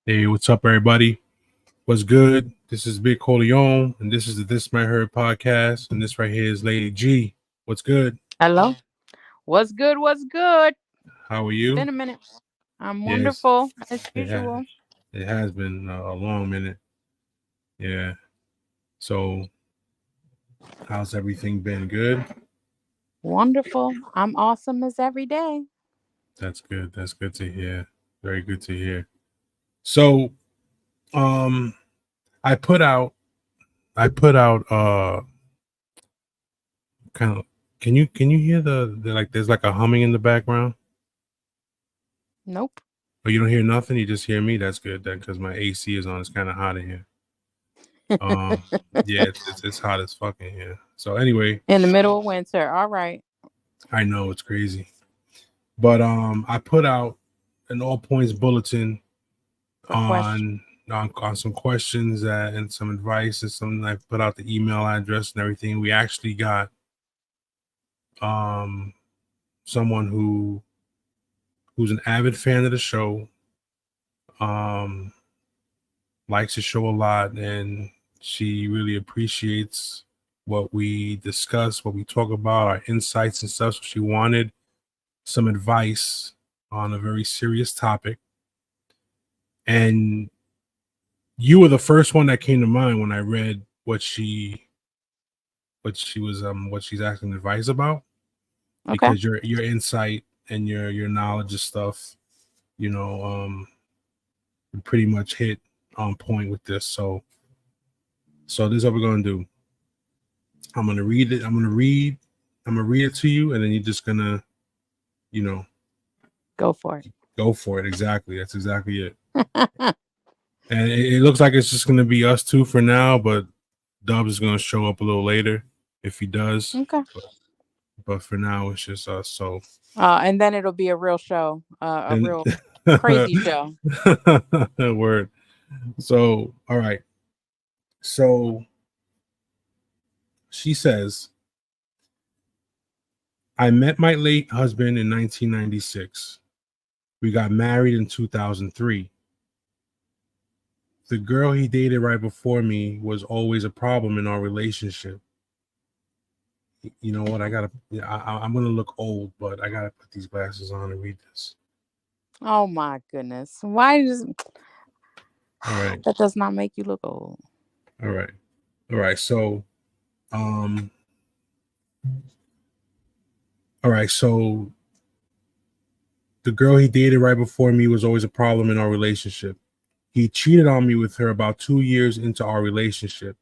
Hey, what's up, everybody? What's good? This is Big Coleon, and this is the This My Heard podcast, and this right here is Lady G. What's good? Hello. What's good? What's good? How are Been you? a minute. I'm Yes, wonderful as it has. usual. It has been a long minute. Yeah. So, how's everything been? Good. Wonderful. I'm awesome as every day. That's good. That's good to hear. Very good to hear. So, um, I put out. I put out. Kind of. Can you hear the like? There's like a humming in the background. Nope. Oh, you don't hear nothing. You just hear me. That's good then, because my AC is on. It's kind of hot in here. Um, yeah, it's hot as fucking here. So anyway, In the middle of winter. All right. I know it's crazy, but I put out an all points bulletin For question. on on some questions that and some advice and something. I put out the email address and everything. We actually got um someone who's an avid fan of the show, um likes the show a lot, and she really appreciates what we discuss, what we talk about, our insights and stuff. So she wanted some advice on a very serious topic. And you were the first one that came to mind when I read what she's asking advice about, Okay. because your insight and your knowledge of stuff, you know, pretty much hit on point with this. So this is what we're gonna do. I'm gonna read it. I'm gonna read it to you, and then you're just gonna, you know, Go for go for it. Exactly. That's exactly it. it. And it looks like it's just gonna be us two for now, but Dubs is gonna show up a little later if he does. Okay. But for now, it's just us. So And then it'll be a real show, a and real crazy show. word. So all right. So she says, I met my late husband in 1996. We got married in 2003. The girl he dated right before me was always a problem in our relationship. You know what? I'm gonna look old, but I gotta put these glasses on and read this. Oh my goodness. Why does All right, that does not make you look old? all right, all right. So, um, all right. So the girl he dated right before me was always a problem in our relationship. He cheated on me with her about 2 years into our relationship,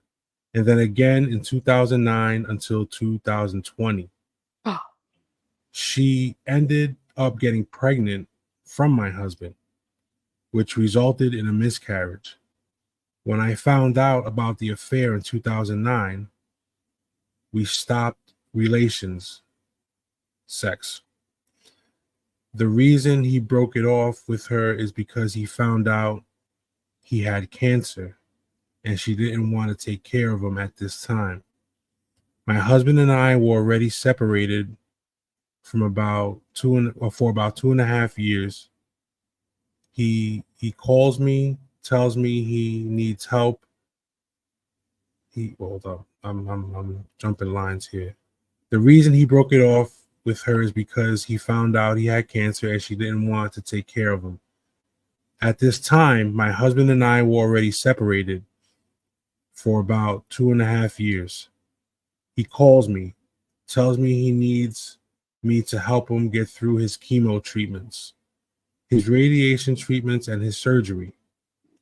and then again in 2009 until 2020. She ended up getting pregnant from my husband, which resulted in a miscarriage. When I found out about the affair in 2009, we stopped relations, sex. The reason he broke it off with her is because he found out he had cancer and she didn't want to take care of him at this time. My husband and I were already separated from about for about 2.5 years. He calls me, tells me he needs help. He hold up. I'm jumping lines here. The reason he broke it off with her is because he found out he had cancer and she didn't want to take care of him. At this time, my husband and I were already separated for about 2.5 years. He calls me, tells me he needs me to help him get through his chemo treatments, his radiation treatments, and his surgery.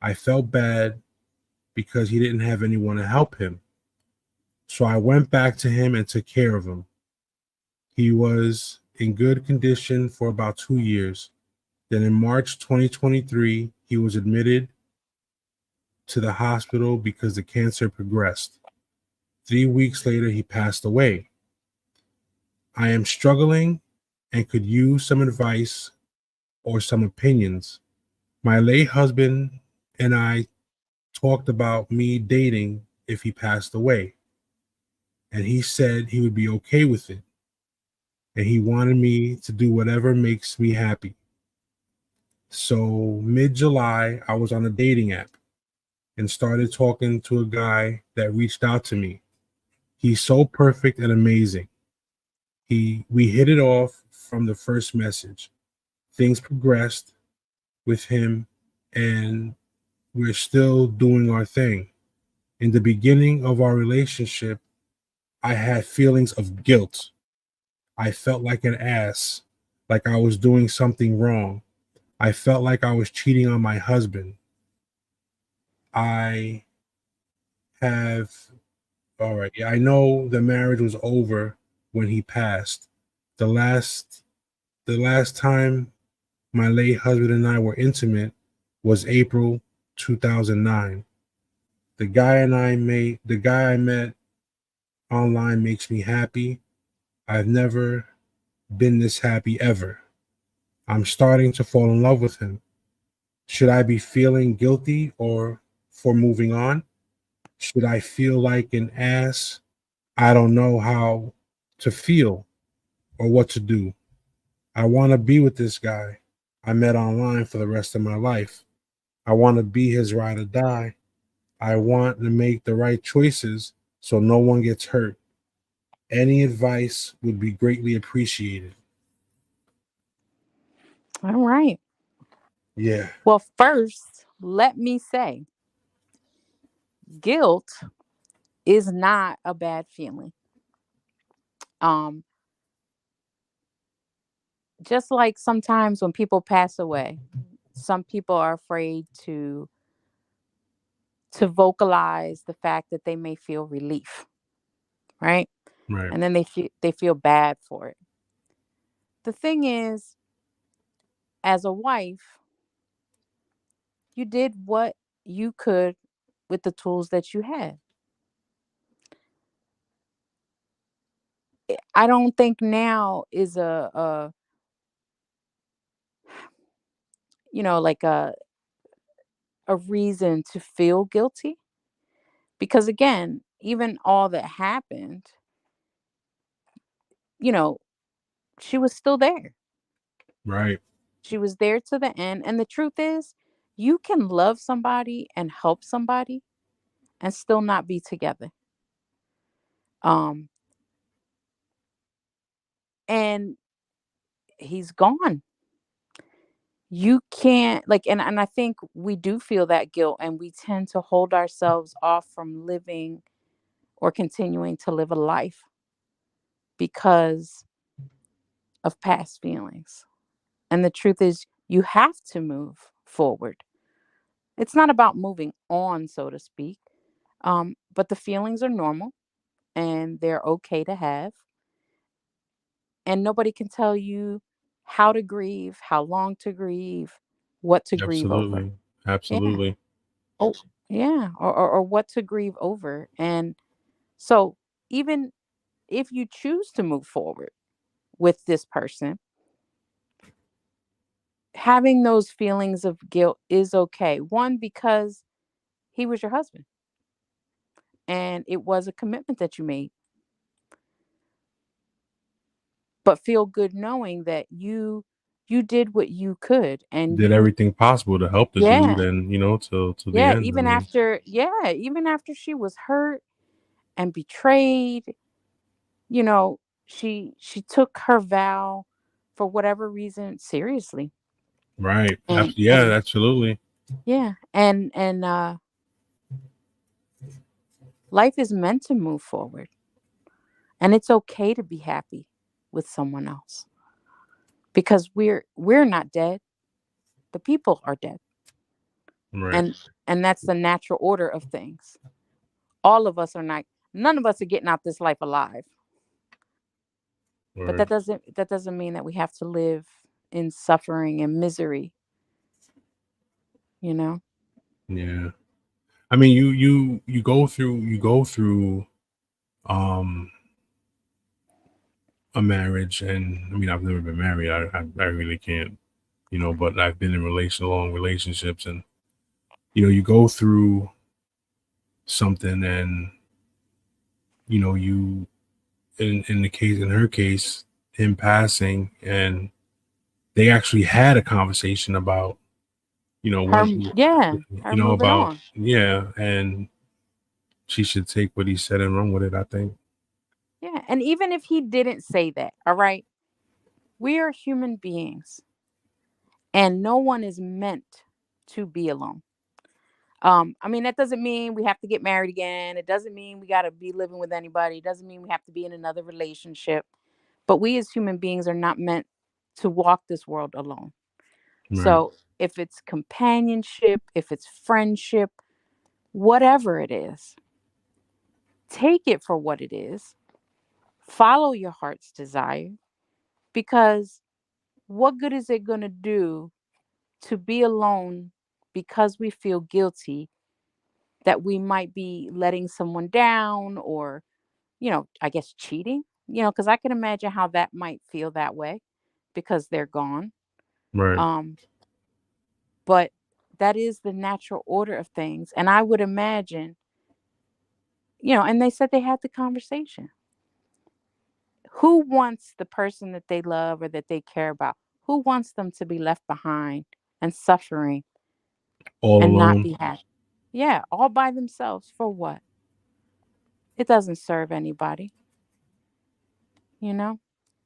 I felt bad because he didn't have anyone to help him. So I went back to him and took care of him. He was in good condition for about 2 years. Then in March 2023, he was admitted to the hospital because the cancer progressed. 3 weeks later, he passed away. I am struggling and could use some advice or some opinions. My late husband and I talked about me dating if he passed away, and he said he would be okay with it, and he wanted me to do whatever makes me happy. So mid-July, I was on a dating app and started talking to a guy that reached out to me. He's so perfect and amazing. We hit it off from the first message. Things progressed with him, and we're still doing our thing. In the beginning of our relationship, I had feelings of guilt. I felt like an ass, like I was doing something wrong. I felt like I was cheating on my husband. I have, all right, yeah, I know the marriage was over when he passed. The last time my late husband and I were intimate was April 2009. The guy I met online makes me happy. I've never been this happy ever. I'm starting to fall in love with him. Should I be feeling guilty or for moving on? Should I feel like an ass? I don't know how to feel or what to do. I want to be with this guy I met online for the rest of my life. I want to be his ride or die. I want to make the right choices so no one gets hurt. Any advice would be greatly appreciated. All right. Yeah, Well, first, let me say guilt is not a bad feeling. Um, just like sometimes when people pass away, some people are afraid to vocalize the fact that they may feel relief, right? right, And then they feel bad for it. The thing is, as a wife, you did what you could with the tools that you had. I don't think now is a like a reason to feel guilty because again, even all that happened, you know, she was still there. right. She was there to the end. And the truth is, you can love somebody and help somebody and still not be together. Um, and he's gone. You can't like and I think we do feel that guilt and we tend to hold ourselves off from living or continuing to live a life because of past feelings. And the truth is you have to move forward. It's not about moving on, so to speak. But the feelings are normal and they're okay to have. And nobody can tell you how to grieve, how long to grieve, what to grieve over. Absolutely. Yeah. Absolutely. Oh, yeah. Or what to grieve over. And so even if you choose to move forward with this person, having those feelings of guilt is okay. One, because he was your husband and it was a commitment that you made. But feel good knowing that you did what you could and Did you everything possible to help the dude yeah. and, till the Yeah, end. I mean, even after she was hurt and betrayed, you know, she took her vow for whatever reason seriously. right. Yeah, And absolutely. yeah, and life is meant to move forward. And it's okay to be happy with someone else because we're not dead. The people are dead. Right. And that's the natural order of things. All of us are not none of us are getting out this life alive. But Word. that doesn't mean that we have to live in suffering and misery, you know? Yeah. I mean, you go through um a marriage, and I mean, I've never been married. I really can't, but I've been in long relationships, and you go through something, and you in her case, him passing, and they actually had a conversation about, Her, what, her moving about, on. yeah, and she should take what he said and run with it, I think. Yeah, and even if he didn't say that, all right, we are human beings, and no one is meant to be alone. I mean, that doesn't mean we have to get married again. It doesn't mean we got to be living with anybody. It doesn't mean we have to be in another relationship. But we as human beings are not meant to walk this world alone. Right. So if it's companionship, if it's friendship, whatever it is, take it for what it is. Follow your heart's desire, because what good is it going to do to be alone because we feel guilty that we might be letting someone down, or, I guess cheating, because I can imagine how that might feel that way because they're gone. Right. Um, but that is the natural order of things. And I would imagine, and they said they had the conversation. Who wants the person that they love or that they care about? Who wants them to be left behind and suffering All and not alone. be happy? Yeah, all by themselves for what? It doesn't serve anybody, you know?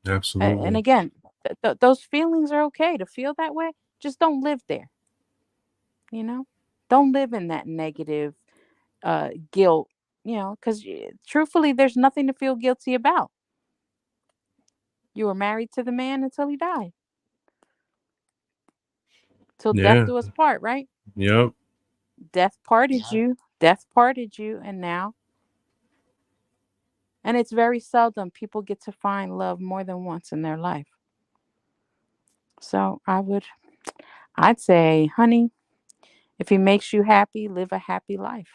And Absolutely. again, those feelings are okay to feel that way. Just don't live there, you know? Don't live in that negative guilt, because truthfully, there's nothing to feel guilty about. You were married to the man until he died, till death Yeah. do us part, right? Yep. Death parted you, and now, and it's very seldom people get to find love more than once in their life. So I'd say, honey, if he makes you happy, live a happy life.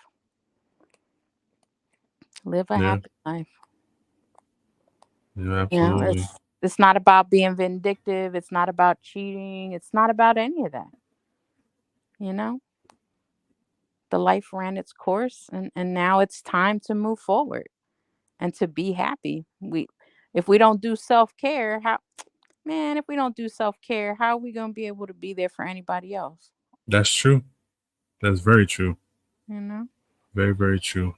Live a Yeah. happy life. Yeah. You know, Absolutely. it's not about being vindictive. It's not about cheating. It's not about any of that. You know, the life ran its course, and now it's time to move forward and to be happy. If we don't do self-care, if we don't do self-care, how are we going to be able to be there for anybody else? That's true. That's very true. You know, Very, very true.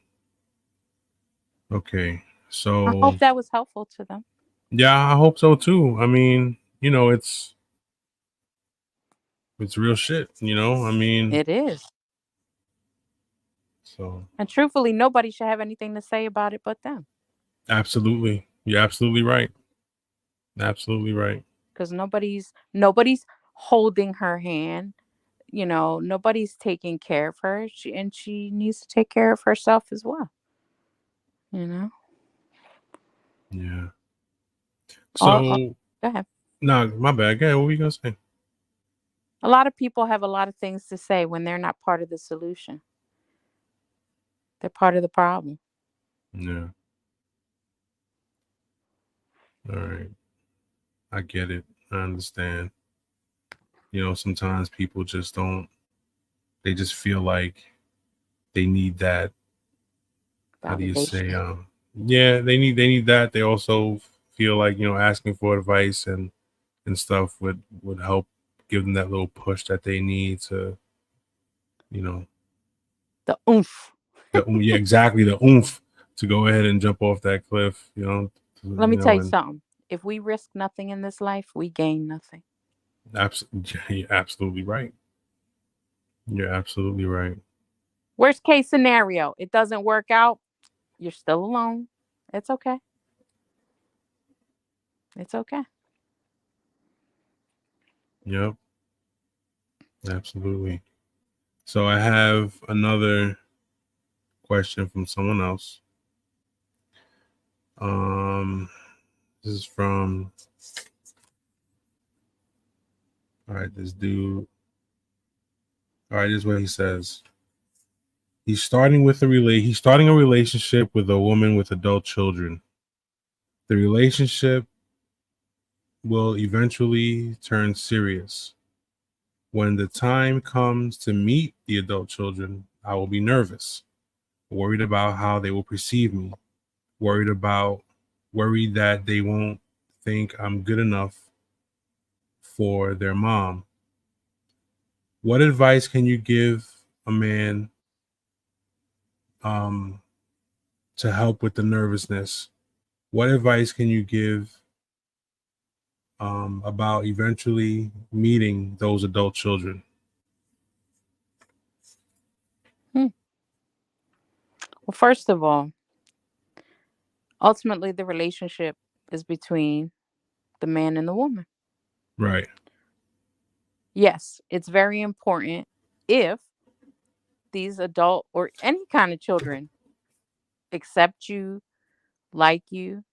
Okay. I So, hope that was helpful to them. yeah, I hope so too. I mean, it's real shit, I mean, It is. so And truthfully, nobody should have anything to say about it but them, absolutely. You're absolutely right. Absolutely right. because nobody's holding her hand. Nobody's taking care of her. She needs to take care of herself as well. You know, Yeah. all So, go ahead. nah, my bad. Yeah, what were you gonna say? A lot of people have a lot of things to say when they're not part of the solution. They're part of the problem. Yeah. All right. I get it. I understand. Sometimes people just don't. They just feel like they need that. How do you say? Validation. Yeah, they need that. They also feel like asking for advice and stuff would help give them that little push that they need to you know The oomph. yeah, exactly, the oomph to go ahead and jump off that cliff, Let me tell you and something. If we risk nothing in this life, we gain nothing. you're absolutely right. You're absolutely right. Worst case scenario, it doesn't work out. You're still alone. It's okay. It's okay. Yep, absolutely. So I have another question from someone else. This is from, all right, this dude. All right, this is what he says. He's starting a relationship with a woman with adult children. The relationship will eventually turn serious. When the time comes to meet the adult children, I will be nervous, worried about how they will perceive me, worried about worried that they won't think I'm good enough for their mom. What advice can you give a man to help with the nervousness? What advice can you give about eventually meeting those adult children? Well, first of all, ultimately the relationship is between the man and the woman. Right. Yes, it's very important if these adult or any kind of children accept you, like you.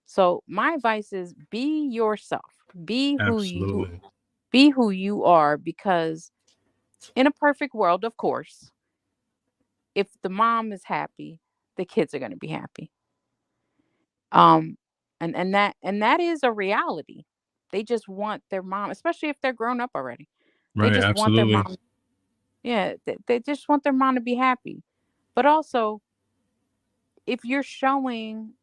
So my advice is be yourself. Be who you Absolutely. be who you are, because in a perfect world, of course, if the mom is happy, the kids are going to be happy. Um and that is a reality. They just want their mom, especially if they're grown up already. They Right. just want their Absolutely. mom. Yeah, they just want their mom to be happy. But also, if you're showing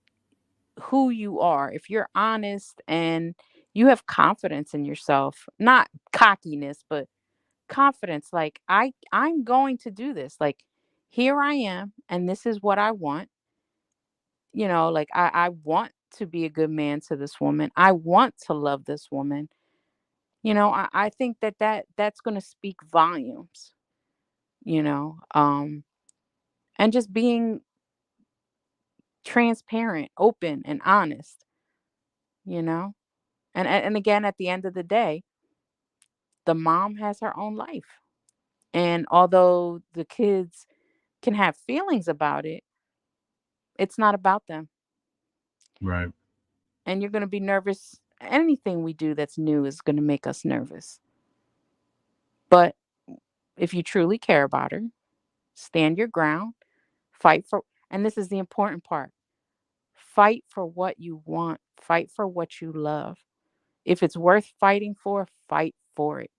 who you are, if you're honest and you have confidence in yourself, not cockiness, but confidence, like I'm going to do this. Like, here I am and this is what I want. Like I want to be a good man to this woman. I want to love this woman. I think that's going to speak volumes, you know. And just being transparent, open, and honest, you know? And again, at the end of the day, the mom has her own life. And although the kids can have feelings about it, it's not about them. Right. And you're going to be nervous. Anything we do that's new is going to make us nervous. But if you truly care about her, stand your ground, fight for, and this is the important part, fight for what you want, fight for what you love. If it's worth fighting for, fight for it.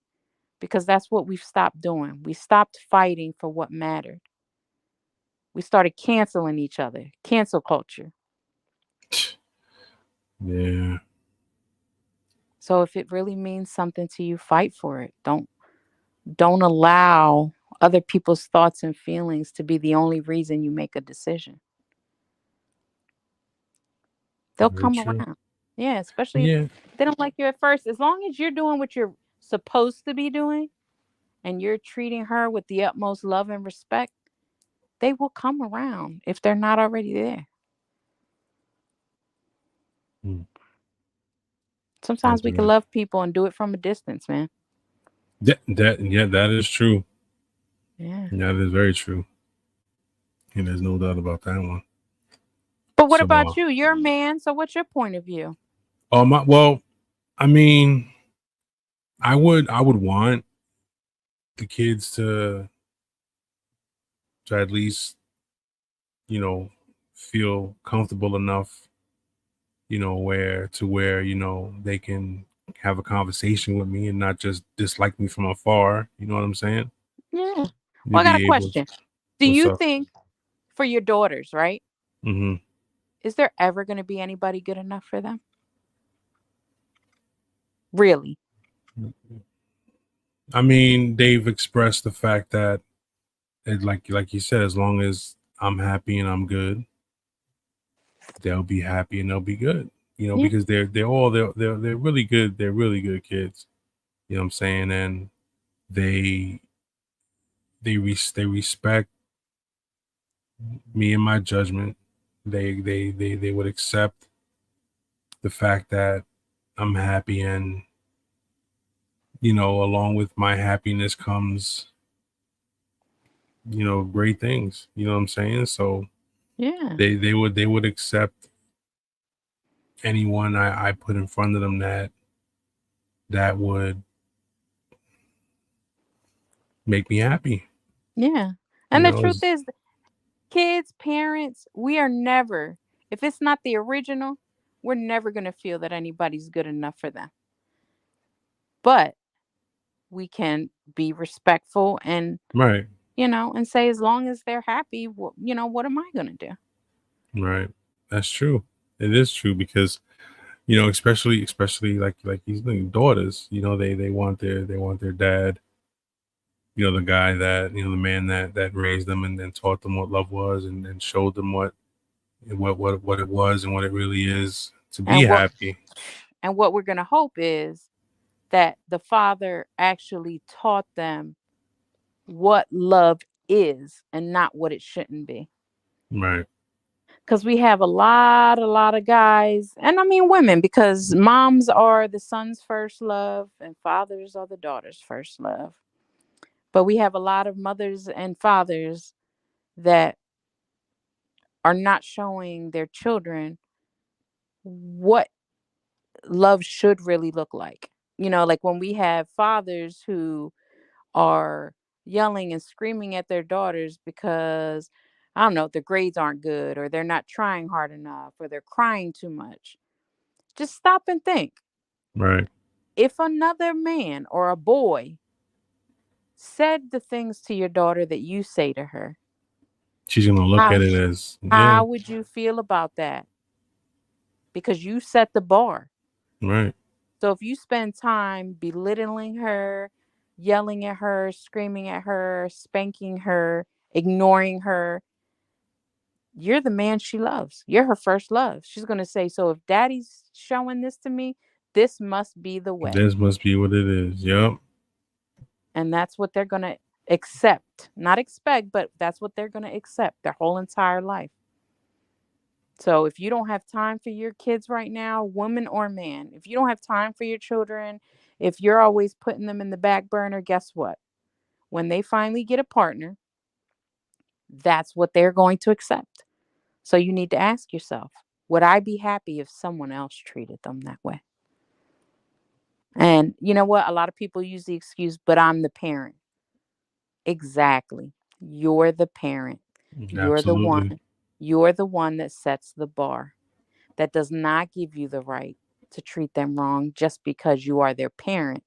Because that's what we've stopped doing. We stopped fighting for what mattered. We started canceling each other, cancel culture. Yeah. So if it really means something to you, fight for it. Don't allow other people's thoughts and feelings to be the only reason you make a decision. They'll Very come true. around. Yeah, especially if Yeah. they don't like you at first. As long as you're doing what you're supposed to be doing and you're treating her with the utmost love and respect, they will come around if they're not already there. Mm. Sometimes That's we can right. love people and do it from a distance, man. Yeah, that is true. Yeah. That is very true. And there's no doubt about that one. But what So, about you? You're a man, so what's your point of view? well, I mean, I would want the kids to at least, you know, feel comfortable enough, where they can have a conversation with me and not just dislike me from afar. You know what I'm saying? Yeah. Well, To I got a be able to, question. Do what's you up? think for your daughters, right? Hmm. Is there ever going to be anybody good enough for them? Really? I mean, they've expressed the fact that, like you said, as long as I'm happy and I'm good, they'll be happy and they'll be good. Yeah. Because they're really good. They're really good kids. You know what I'm saying? And they they respect me and my judgment. They would accept the fact that I'm happy, and along with my happiness comes great things. You know what I'm saying? So Yeah. they would accept anyone I put in front of them that would make me happy. Yeah. You And the know, truth is, kids, parents, we are never, if it's not the original, we're never going to feel that anybody's good enough for them. But we can be respectful and, right, and say, as long as they're happy, what am I going to do? right. That's true. It is true because You know, especially like these daughters. You know, they want their dad. You know, the guy that the man that raised them and then taught them what love was and showed them what it was and what it really is to be And happy. what we're going to hope is that the father actually taught them what love is and not what it shouldn't be. Right. Because we have a lot of guys, and I mean women, because moms are the son's first love and fathers are the daughter's first love. But we have a lot of mothers and fathers that are not showing their children what love should really look like. Like when we have fathers who are yelling and screaming at their daughters because, I don't know, the grades aren't good or they're not trying hard enough or they're crying too much. Just stop and think. Right. If another man or a boy said the things to your daughter that you say to her, She's gonna look how, at it as how would you feel about that? Because you set the bar. right. So if you spend time belittling her, yelling at her, screaming at her, spanking her, ignoring her, you're the man she loves. You're her first love. She's going to say, so if daddy's showing this to me, this must be the way. This must be what it is. Yep. And that's what they're going to accept. Not expect, but that's what they're going to accept their whole entire life. So if you don't have time for your kids right now, woman or man, if you don't have time for your children, if you're always putting them in the back burner, guess what? When they finally get a partner, that's what they're going to accept. So you need to ask yourself, would I be happy if someone else treated them that way? And you know what? A lot of people use the excuse, but I'm the parent. Exactly. You're the parent. You're the Absolutely. one. You're the one that sets the bar. That does not give you the right to treat them wrong just because you are their parent.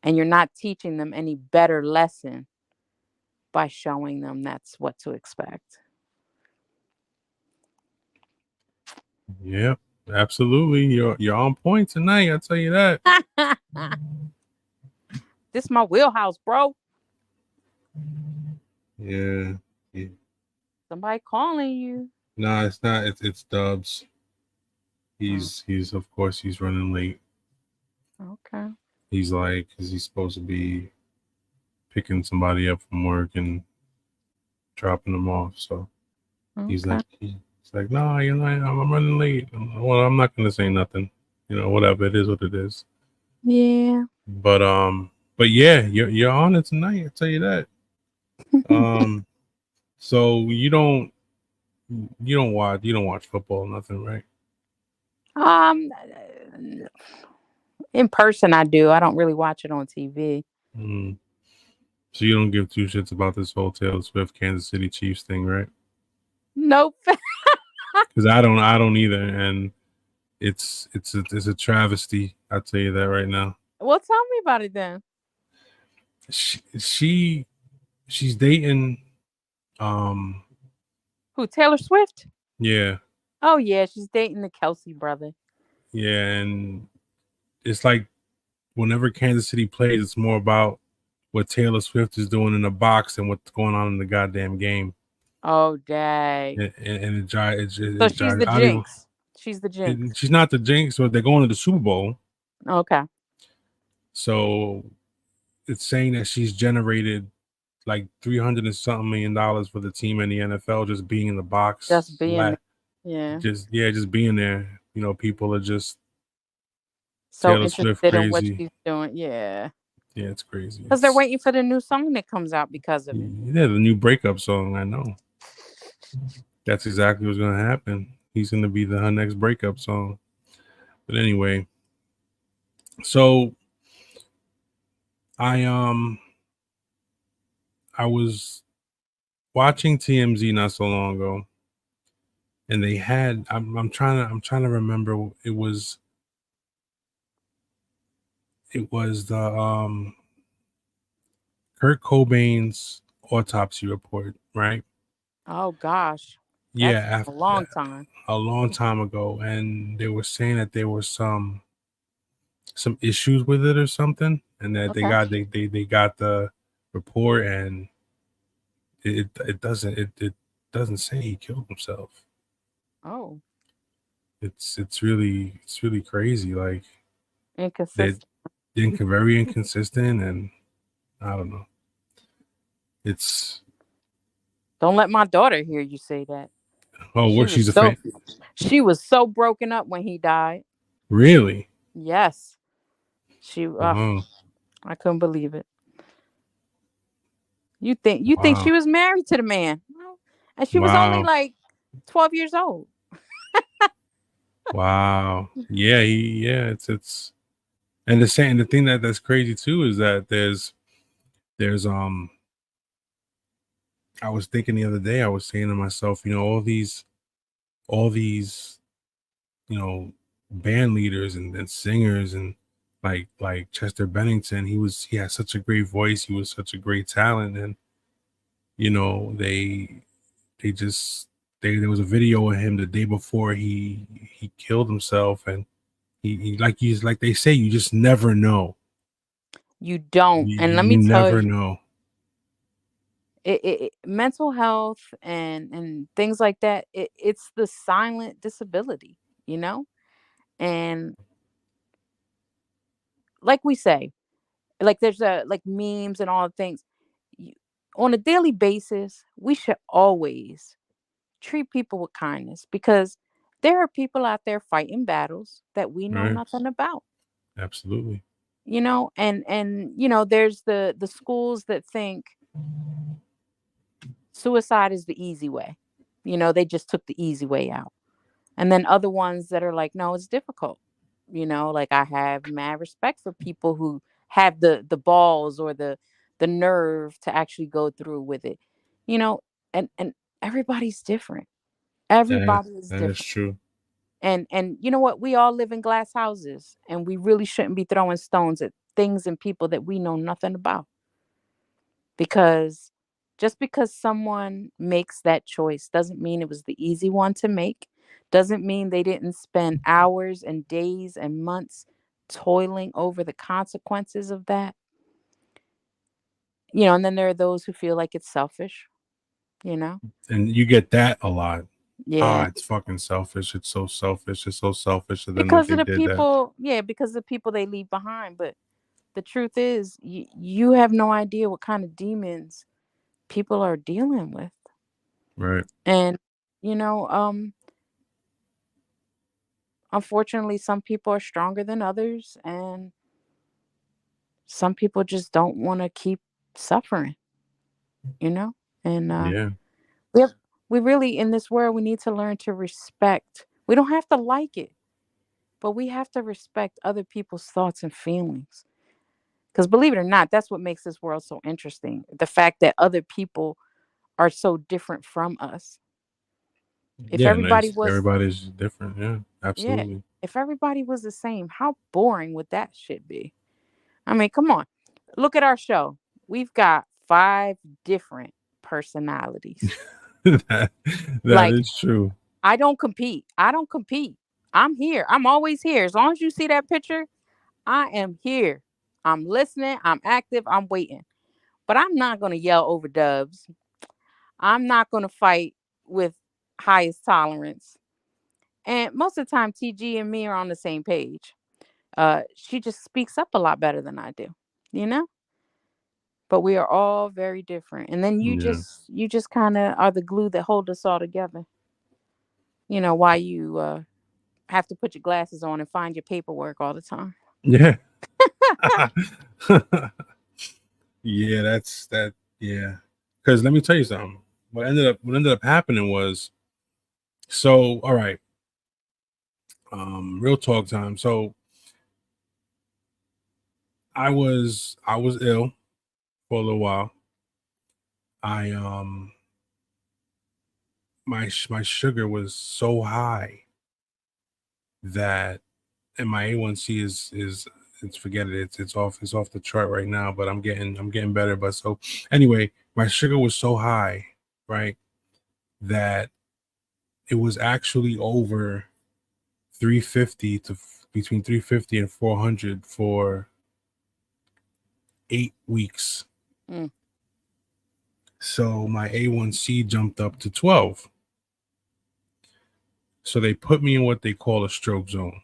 And you're not teaching them any better lesson by showing them that's what to expect. Yep. Absolutely. You're on point tonight. I'll tell you that. This my wheelhouse, bro. Yeah. Yeah. Somebody calling you. No, it's not. It's Dubs. Oh, He's of course he's running late. okay. He's like, cause he's supposed to be picking somebody up from work and dropping them off. So he's Okay. like, no, you're not. I'm running late. Well, I'm not gonna say nothing. You know, whatever. It is what it is. Yeah. But yeah, you're on it tonight. I'll tell you that. So you don't watch football, nothing, right? um in person I do. I don't really watch it on TV. Mm. So you don't give two shits about this whole Taylor Swift Kansas City Chiefs thing, right? Nope. Because I don't either, and it's a travesty. I'll tell you that right now. Well, tell me about it then. She's dating, um, Who, Taylor Swift? yeah, Oh yeah, she's dating the Kelsey brother. yeah, and it's like whenever Kansas City plays, it's more about what Taylor Swift is doing in the box and what's going on in the goddamn game. Oh dang. And it drives So it she's drives. the I don't even. jinx. She's the jinx. She's not the jinx, but they're going to the Super Bowl. Okay. So it's saying that she's generated like 300 and something $1 million for the team in the NFL just being in the box. Just being there. Yeah. Just being there. You know, people are just So Taylor Swift interested in what crazy. she's doing. Yeah. Yeah, it's crazy. Because they're waiting for the new song that comes out because of it. Yeah, the new breakup song. I know. That's exactly what's gonna happen. He's gonna be her next breakup song. But anyway, so I was watching TMZ not so long ago, and they had I'm trying to remember. It was the Kurt Cobain's autopsy report, right? Oh gosh. Yeah, That's a after long time. a long time ago, and they were saying that there were some issues with it or something, and that Okay. they got the report, and it doesn't say he killed himself. Oh, It's really crazy. Like they're inconsistent. very inconsistent, and I don't know. It's Don't let my daughter hear you say that. oh, She what was she's a so fan? she was so broken up when he died. Really? Yes. She Oh, I couldn't believe it. You think she wow, was married to the man. No. And she was only wow, like 12 years old. wow. Yeah, yeah. It's and the thing that's crazy too is that there's I was thinking the other day, I was saying to myself, all these, you know, band leaders and singers and like Chester Bennington, he had such a great voice, he was such a great talent, and you know, they just there was a video of him the day before he killed himself, and he's like they say, you just never know. You don't. And let You me tell never you, know. mental health and things like that, it's the silent disability, you know? And like we say, like there's a like memes and all the things. You, on a daily basis, we should always treat people with kindness because there are people out there fighting battles that we know Right? nothing about, Absolutely. and there's the schools that think suicide is the easy way. They just took the easy way out. And then other ones that are like, no, it's difficult. Like I have mad respect for people who have the balls or the nerve to actually go through with it. You know, and everybody's different. Everybody is That is different. true. And you know what? We all live in glass houses, and we really shouldn't be throwing stones at things and people that we know nothing about. Because just because someone makes that choice doesn't mean it was the easy one to make, doesn't mean they didn't spend hours and days and months toiling over the consequences of that. And then there are those who feel like it's selfish, you know? And you get that a lot. Ah, Yeah. it's fucking selfish. It's so selfish. It's so selfish of them that Because they of the did that. people, yeah, because of the people they leave behind. But the truth is, you have no idea what kind of demons people are dealing with. Right. And, you know, unfortunately, some people are stronger than others, and some people just don't want to keep suffering, you know? And Yeah. we have, we really, in this world, we need to learn to respect. We don't have to like it, but we have to respect other people's thoughts and feelings. Because believe it or not, that's what makes this world so interesting. The fact that other people are so different from us. If Yeah. everybody Nice. was, Everybody's different. Yeah. yeah, Absolutely. if everybody was the same, how boring would that shit be? I mean, come on. Look at our show. We've got 5 different personalities. that that Like, is true. I don't compete. I don't compete. I'm here. I'm always here. As long as you see that picture, I am here. I'm listening. I'm active. I'm waiting. But I'm not going to yell over dubs. I'm not going to fight with highest tolerance. And most of the time, TG and me are on the same page. She just speaks up a lot better than I do, you know? But we are all very different. And then you Yeah. just you just kind of are the glue that hold us all together. Why you have to put your glasses on and find your paperwork all the time. Yeah. Yeah. That's that. Yeah. Because let me tell you something. What ended up happening was, so all right. Real talk time. So I was ill for a little while. I my sugar was so high that, and my A1C is it's forget it. It's off the chart right now, but I'm getting better. But so anyway, my sugar was so high, right, that it was actually over 350 to between 350 and 400 for 8 weeks. Mm. So my A1C jumped up to 12. So they put me in what they call a stroke zone.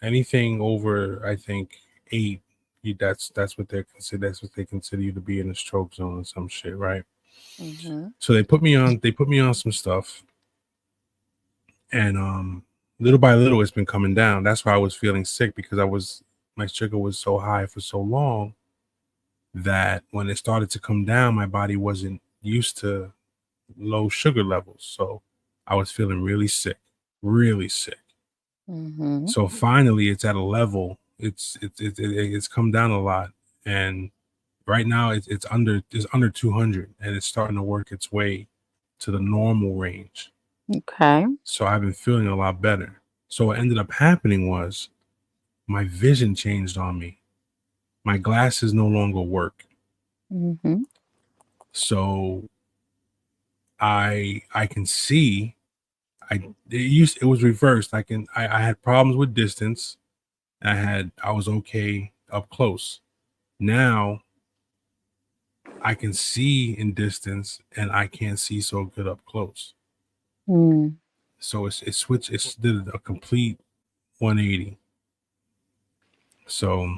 Anything over, I think, 8, that's what they consider. That's what they consider you to be in a stroke zone or some shit, right? Mm-hmm. So they put me on some stuff, and little by little it's been coming down. That's why I was feeling sick, because my sugar was so high for so long that when it started to come down, my body wasn't used to low sugar levels. So I was feeling really sick, really sick. Mm-hmm. So finally it's at a level, it's come down a lot, and right now it's under 200, and it's starting to work its way to the normal range. Okay. So I've been feeling a lot better. So what ended up happening was my vision changed on me. My glasses no longer work. Mm-hmm. So I can see. It was reversed. I had problems with distance. I was okay up close. Now I can see in distance, and I can't see so good up close. Mm. So it did a complete 180. So,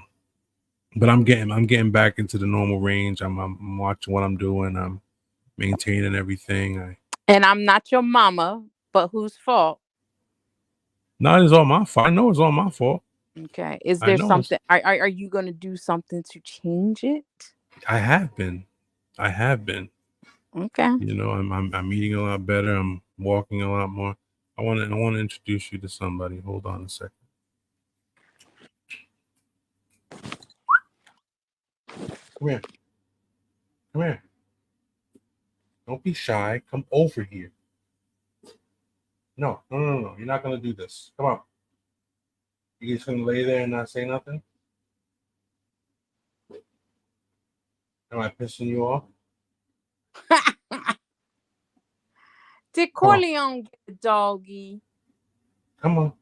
but I'm getting back into the normal range. I'm watching what I'm doing. I'm maintaining everything. And I'm not your mama, but whose fault? No, it's all my fault. I know it's all my fault. Okay. Is I there know it's. something? Are you going to do something to change it? I have been. I have been. Okay. You know, I'm eating a lot better. I'm walking a lot more. I want to introduce you to somebody. Hold on a second. Come here. Come here. Don't be shy. Come over here. No. You're not gonna do this. Come on. You just gonna lay there and not say nothing? Am I pissing you off? Did Corleone get a doggy? Come on.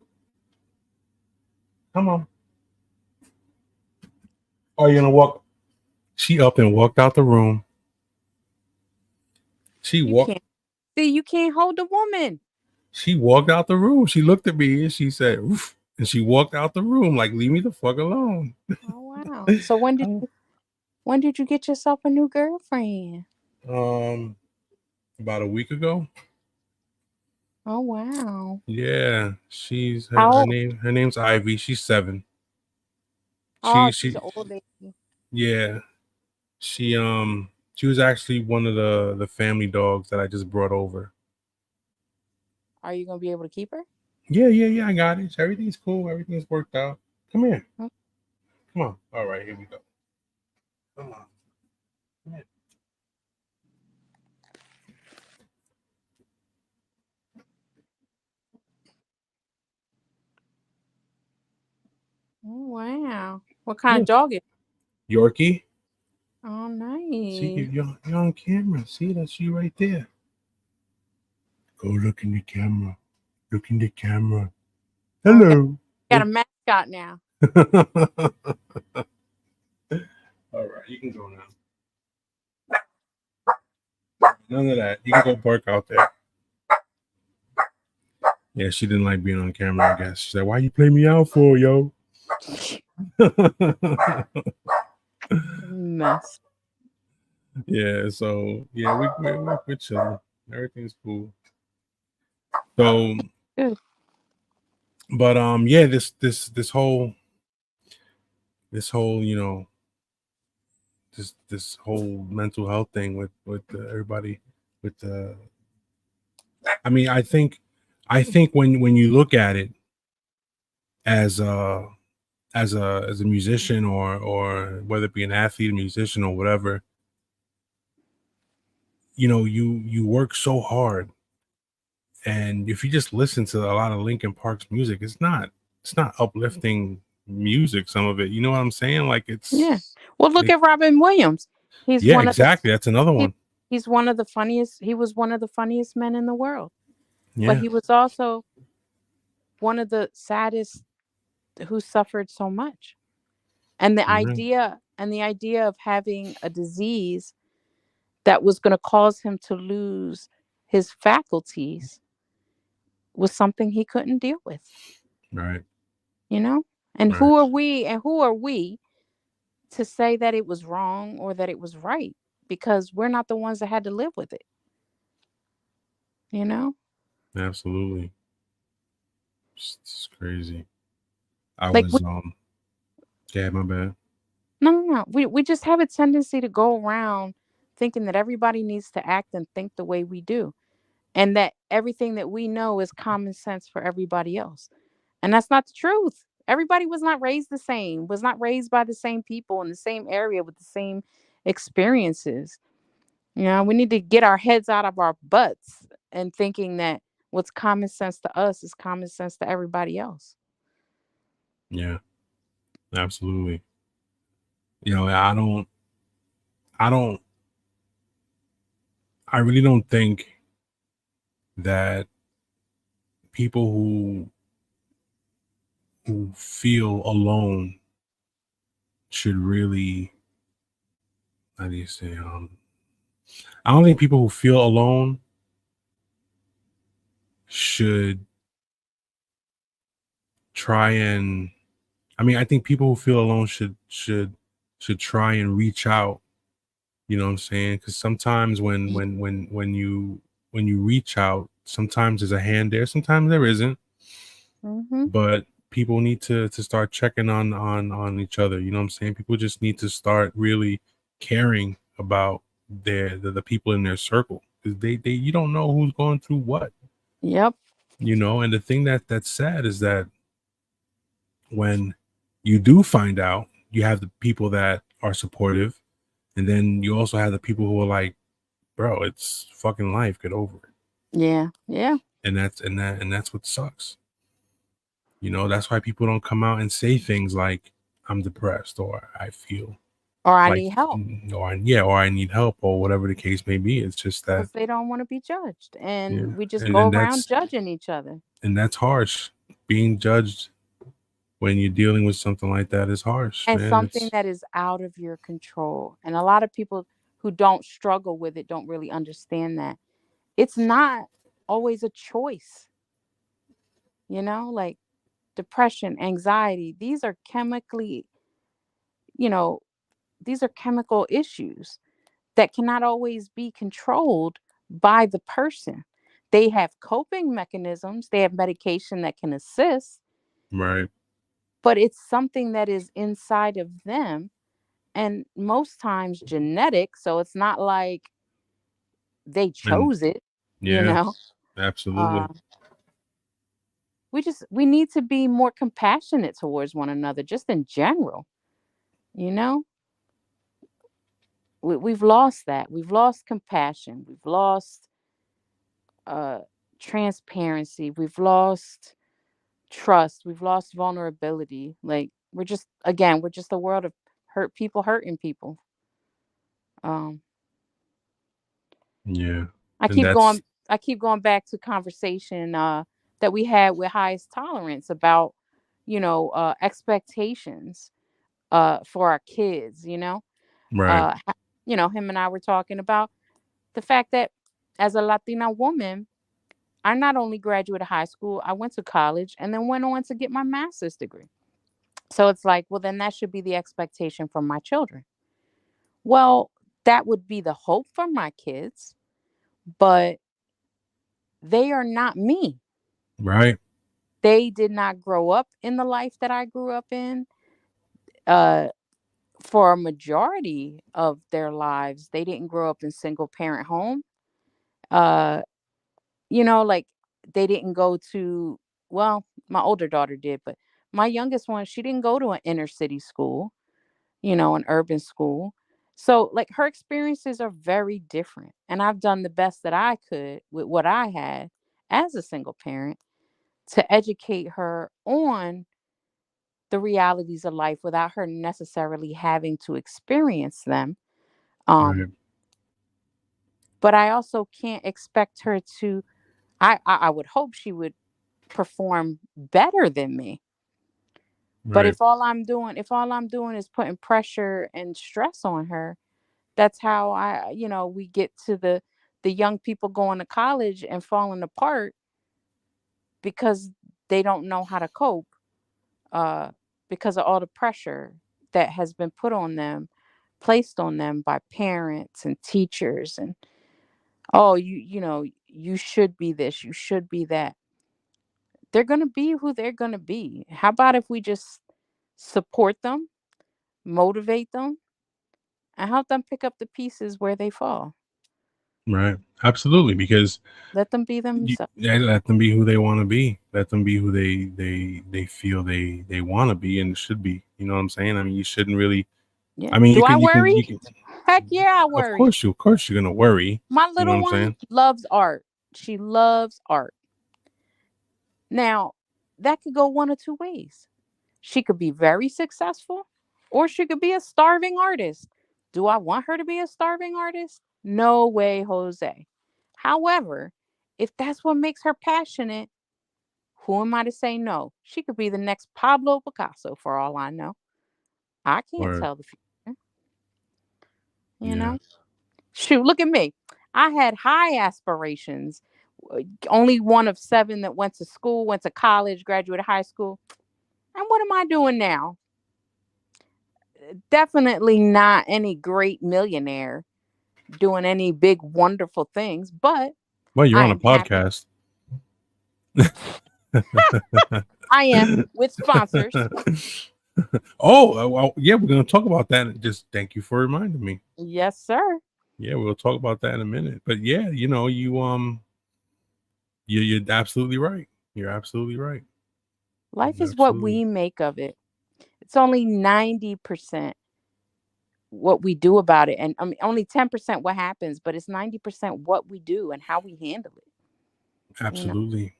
Come on. Oh, you're gonna walk? She up and walked out the room. You can't hold the woman. She walked out the room. She looked at me and she said, "Oof," and she walked out the room like, "Leave me the fuck alone." Oh wow. So when did you get yourself a new girlfriend? About a week ago. Oh wow. Yeah, she's How her old? name. Her name's Ivy. She's 7. Oh, She she's an old lady. yeah. She was actually one of the family dogs that I just brought over. Are you gonna be able to keep her? Yeah. I got it. Everything's cool. Everything's worked out. Come here. Okay. Come on. All right, here we go. Come on. Come here. Oh wow. What kind of dog is it? Yorkie. Oh See, nice. you're on camera. See, that's you right there. Go look in the camera. Look in the camera. Hello. Got a mascot now. All right, you can go now. None of that. You can go park out there. Yeah, she didn't like being on camera, I guess. She said, "Why you play me out for, yo?" Mess. Yeah, so yeah, we're chilling. Everything's cool. So Good. but yeah, this whole you know, this whole mental health thing with everybody with the I mean, I think when you look at it as a musician, or whether it be an athlete, a musician, or whatever, you know, you work so hard, and if you just listen to a lot of Linkin Park's music, it's not uplifting music. Some of it, you know what I'm saying? Like Yeah. Well, look at Robin Williams. He's yeah, one of the exactly. That's another one. he's one of the funniest. He was one of the funniest men in the world. but Yeah. he was also one of the saddest who suffered so much. And Yeah. the idea of having a disease that was going to cause him to lose his faculties was something he couldn't deal with, Right. you know? And Right. who are we to say that it was wrong or that it was right, because we're not the ones that had to live with it, you know? Absolutely. It's crazy. I Like was yeah, my bad. no. We just have a tendency to go around thinking that everybody needs to act and think the way we do, and that everything that we know is common sense for everybody else. And that's not the truth. Everybody was not raised the same, was not raised by the same people in the same area with the same experiences. You know, we need to get our heads out of our butts and thinking that what's common sense to us is common sense to everybody else. Yeah, absolutely. I don't I really don't think that people who feel alone should really, how do you say, I don't think people who feel alone should try and, I mean, I think people who feel alone should try and reach out, you know what I'm saying? Because sometimes Ye- when you reach out, sometimes there's a hand there, sometimes there isn't. Mhm. But people need to start checking on each other, you know what I'm saying? People just need to start really caring about the people in their circle, because they you don't know who's going through what, Yep. you know. And the thing that's sad is that when you do find out, you have the people that are supportive, and then you also have the people who are like, bro, it's fucking life, get over it. Yeah. Yeah. And that's what sucks. You know, that's why people don't come out and say things like, I'm depressed, or I feel Or I like, need help, or I need help, or whatever the case may be. It's just that, because they don't want to be judged. yeah. And we just And go then around judging each other. that's harsh. Being judged when you're dealing with something like that is harsh, And man. something It's that is out of your control. And a lot of people who don't struggle with it don't really understand that. It's not always a choice, like depression, anxiety. You know, these are chemical issues that cannot always be controlled by the person. They have coping mechanisms, they have medication that can assist, right. but it's something that is inside of them, and most times genetic, so it's not like they And chose it, you yeah, know. Uh absolutely. we need to be more compassionate towards one another, just in general, you know. We've lost that. We've lost compassion. We've lost uh transparency. We've lost trust. We've lost vulnerability. Like we're just a world of hurt people hurting people. um Yeah. I And keep that's going I keep going back to conversation that we had with highest tolerance about, expectations for our kids, right. him and I were talking about the fact that as a Latina woman, I not only graduated high school, I went to college and then went on to get my master's degree. So it's like, well, then that should be the expectation from my children. Well, that would be the hope for my kids, but they are not me. Right. They did not grow up in the life that I grew up in. Uh, for a majority of their lives, they didn't grow up in single parent home. Uh, like they didn't go to, well, my older daughter did, but my youngest one, she didn't go to an inner city school, an urban school. So like her experiences are very different. And I've done the best that I could with what I had as a single parent to educate her on the realities of life without her necessarily having to experience them. Um, Right. but I also can't expect her to I would hope she would perform better than me. But Right. if all I'm doing is putting pressure and stress on her, that's how we get to the young people going to college and falling apart because they don't know how to cope, uh, because of all the pressure that has been placed on them by parents and teachers, and oh, you should be this, you should be that. They're going to be who they're going to be. How about if we just support them, motivate them, and help them pick up the pieces where they fall? Right. Absolutely. Because Let them be themselves. yeah, let them be who they want to be. Let them be who they feel they want to be and should be. You know what I'm saying? I mean, you shouldn't really. Yeah. I mean, Do I worry? you can. Heck yeah, I worry. Of course, you're gonna worry. My You know what little I'm one saying? loves art. She loves art. Now, that could go one of two ways. She could be very successful, or she could be a starving artist. Do I want her to be a starving artist? No way, Jose. However, if that's what makes her passionate, who am I to say no? She could be the next Pablo Picasso for all I know. I can't Or tell the future, you yeah. know? Shoot, look at me. I had high aspirations. Only one of seven that went to school, went to college, graduated high school. And what am I doing now? Definitely not any great millionaire doing any big, wonderful things, but Well, you're I on a am happy. podcast. I am with sponsors. Oh, well, yeah, we're gonna talk about that. Just thank you for reminding me. Yes, sir. Yeah, we'll talk about that in a minute. But yeah, you're absolutely right. You're absolutely right. Life You're is what absolutely we make of it. It's only 90% what we do about it. And I mean, only 10% what happens, but it's 90% what we do and how we handle it, you know? absolutely.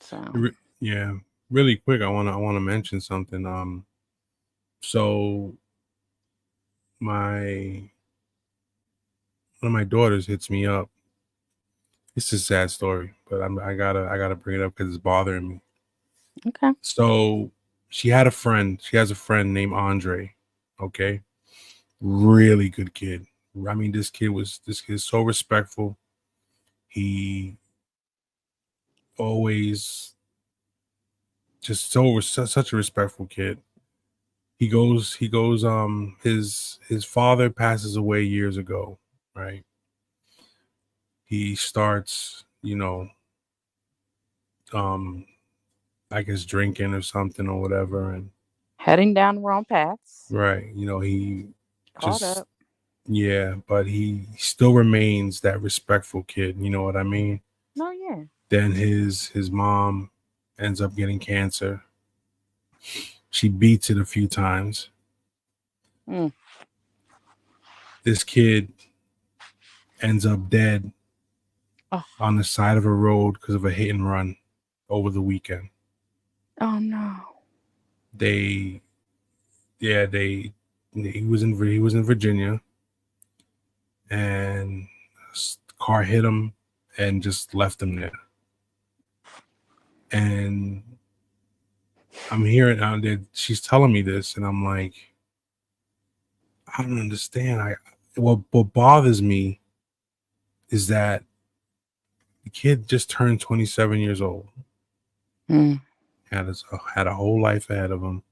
So, Yeah, really quick. I wanna mention something. So my one of my daughters hits me up. It's a sad story, but I gotta bring it up because it's bothering me. okay. So she had a friend. She has a friend named Andre. Okay, really good kid. I mean, this kid is so respectful. He always just such a respectful kid. His father passes away years ago, right? He starts, um, I guess drinking or something or whatever, and Heading down the wrong paths. right, he Caught just up. yeah, but he still remains that respectful kid. You know what I mean? No, yeah. Then his mom ends up getting cancer. She beats it a few times. Mm. This kid ends up dead Oh, on the side of a road because of a hit and run over the weekend. oh no. They, yeah, they, he was in Virginia, and the car hit him and just left him there. And I'm hearing out there, she's telling me this, and I'm like, I don't understand. What bothers me is that the kid just turned 27 years old, Mm. had a whole life ahead of him.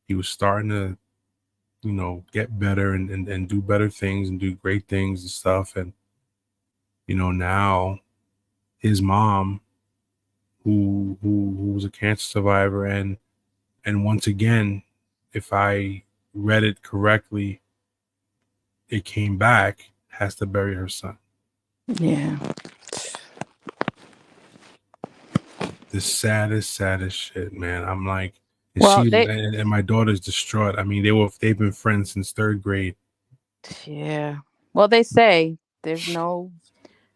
He was starting to, get better and do better things and do great things and stuff. And now his mom, who was a cancer survivor, and once again, if I read it correctly, it came back, has to bury her son. Yeah. The saddest shit, man. I'm like, and Well, and my daughter's distraught. I mean, they've been friends since third grade. yeah. Well, they say there's no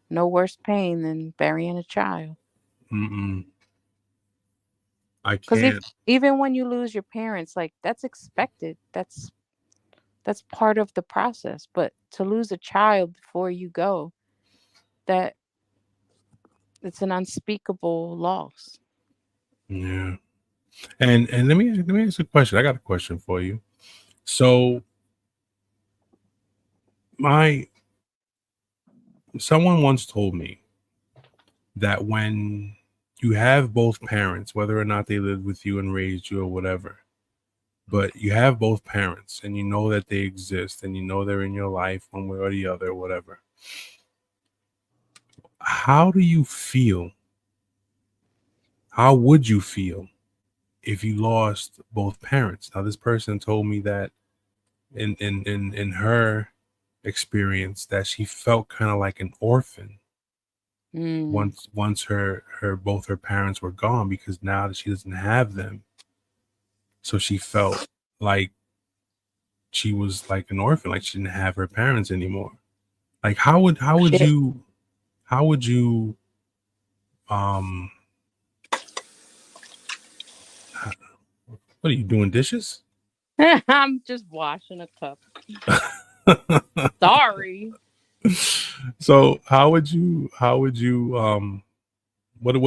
worse pain than burying a child. Mm-mm, I Because if can't. even when you lose your parents, like that's expected. That's part of the process. But to lose a child before you go, that it's an unspeakable loss. Yeah. And let me ask you a question. I got a question for you. So someone once told me that when you have both parents, whether or not they lived with you and raised you or whatever, but you have both parents and you know that they exist and you know they're in your life one way or the other, whatever. How do you feel? How would you feel if you lost both parents? Now, this person told me that in her experience that she felt kind of like an orphan Mm. once her both her parents were gone, because now that she doesn't have them, so she felt like she was like an orphan, like she didn't have her parents anymore. Like how would Shit. you um what are you doing, dishes? I'm just washing a cup. Sorry. So how would you what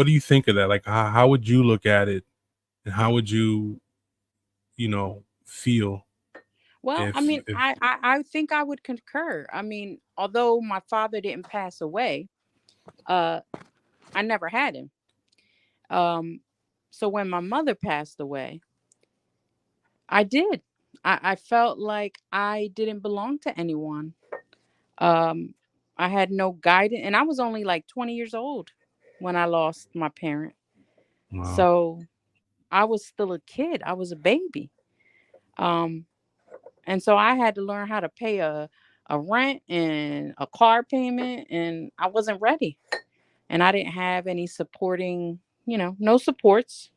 do you think of that? Like how would you look at it, and how would you feel Well, I mean, if I think I would concur. I mean, although my father didn't pass away, uh, I never had him. Um, so when my mother passed away, I did. I felt like I didn't belong to anyone. Um, I had no guidance, and I was only like 20 years old when I lost my parent. wow, So I was still a kid. I was a baby. Um, and so I had to learn how to pay a rent and a car payment, and I wasn't ready. And I didn't have any supporting, no supports,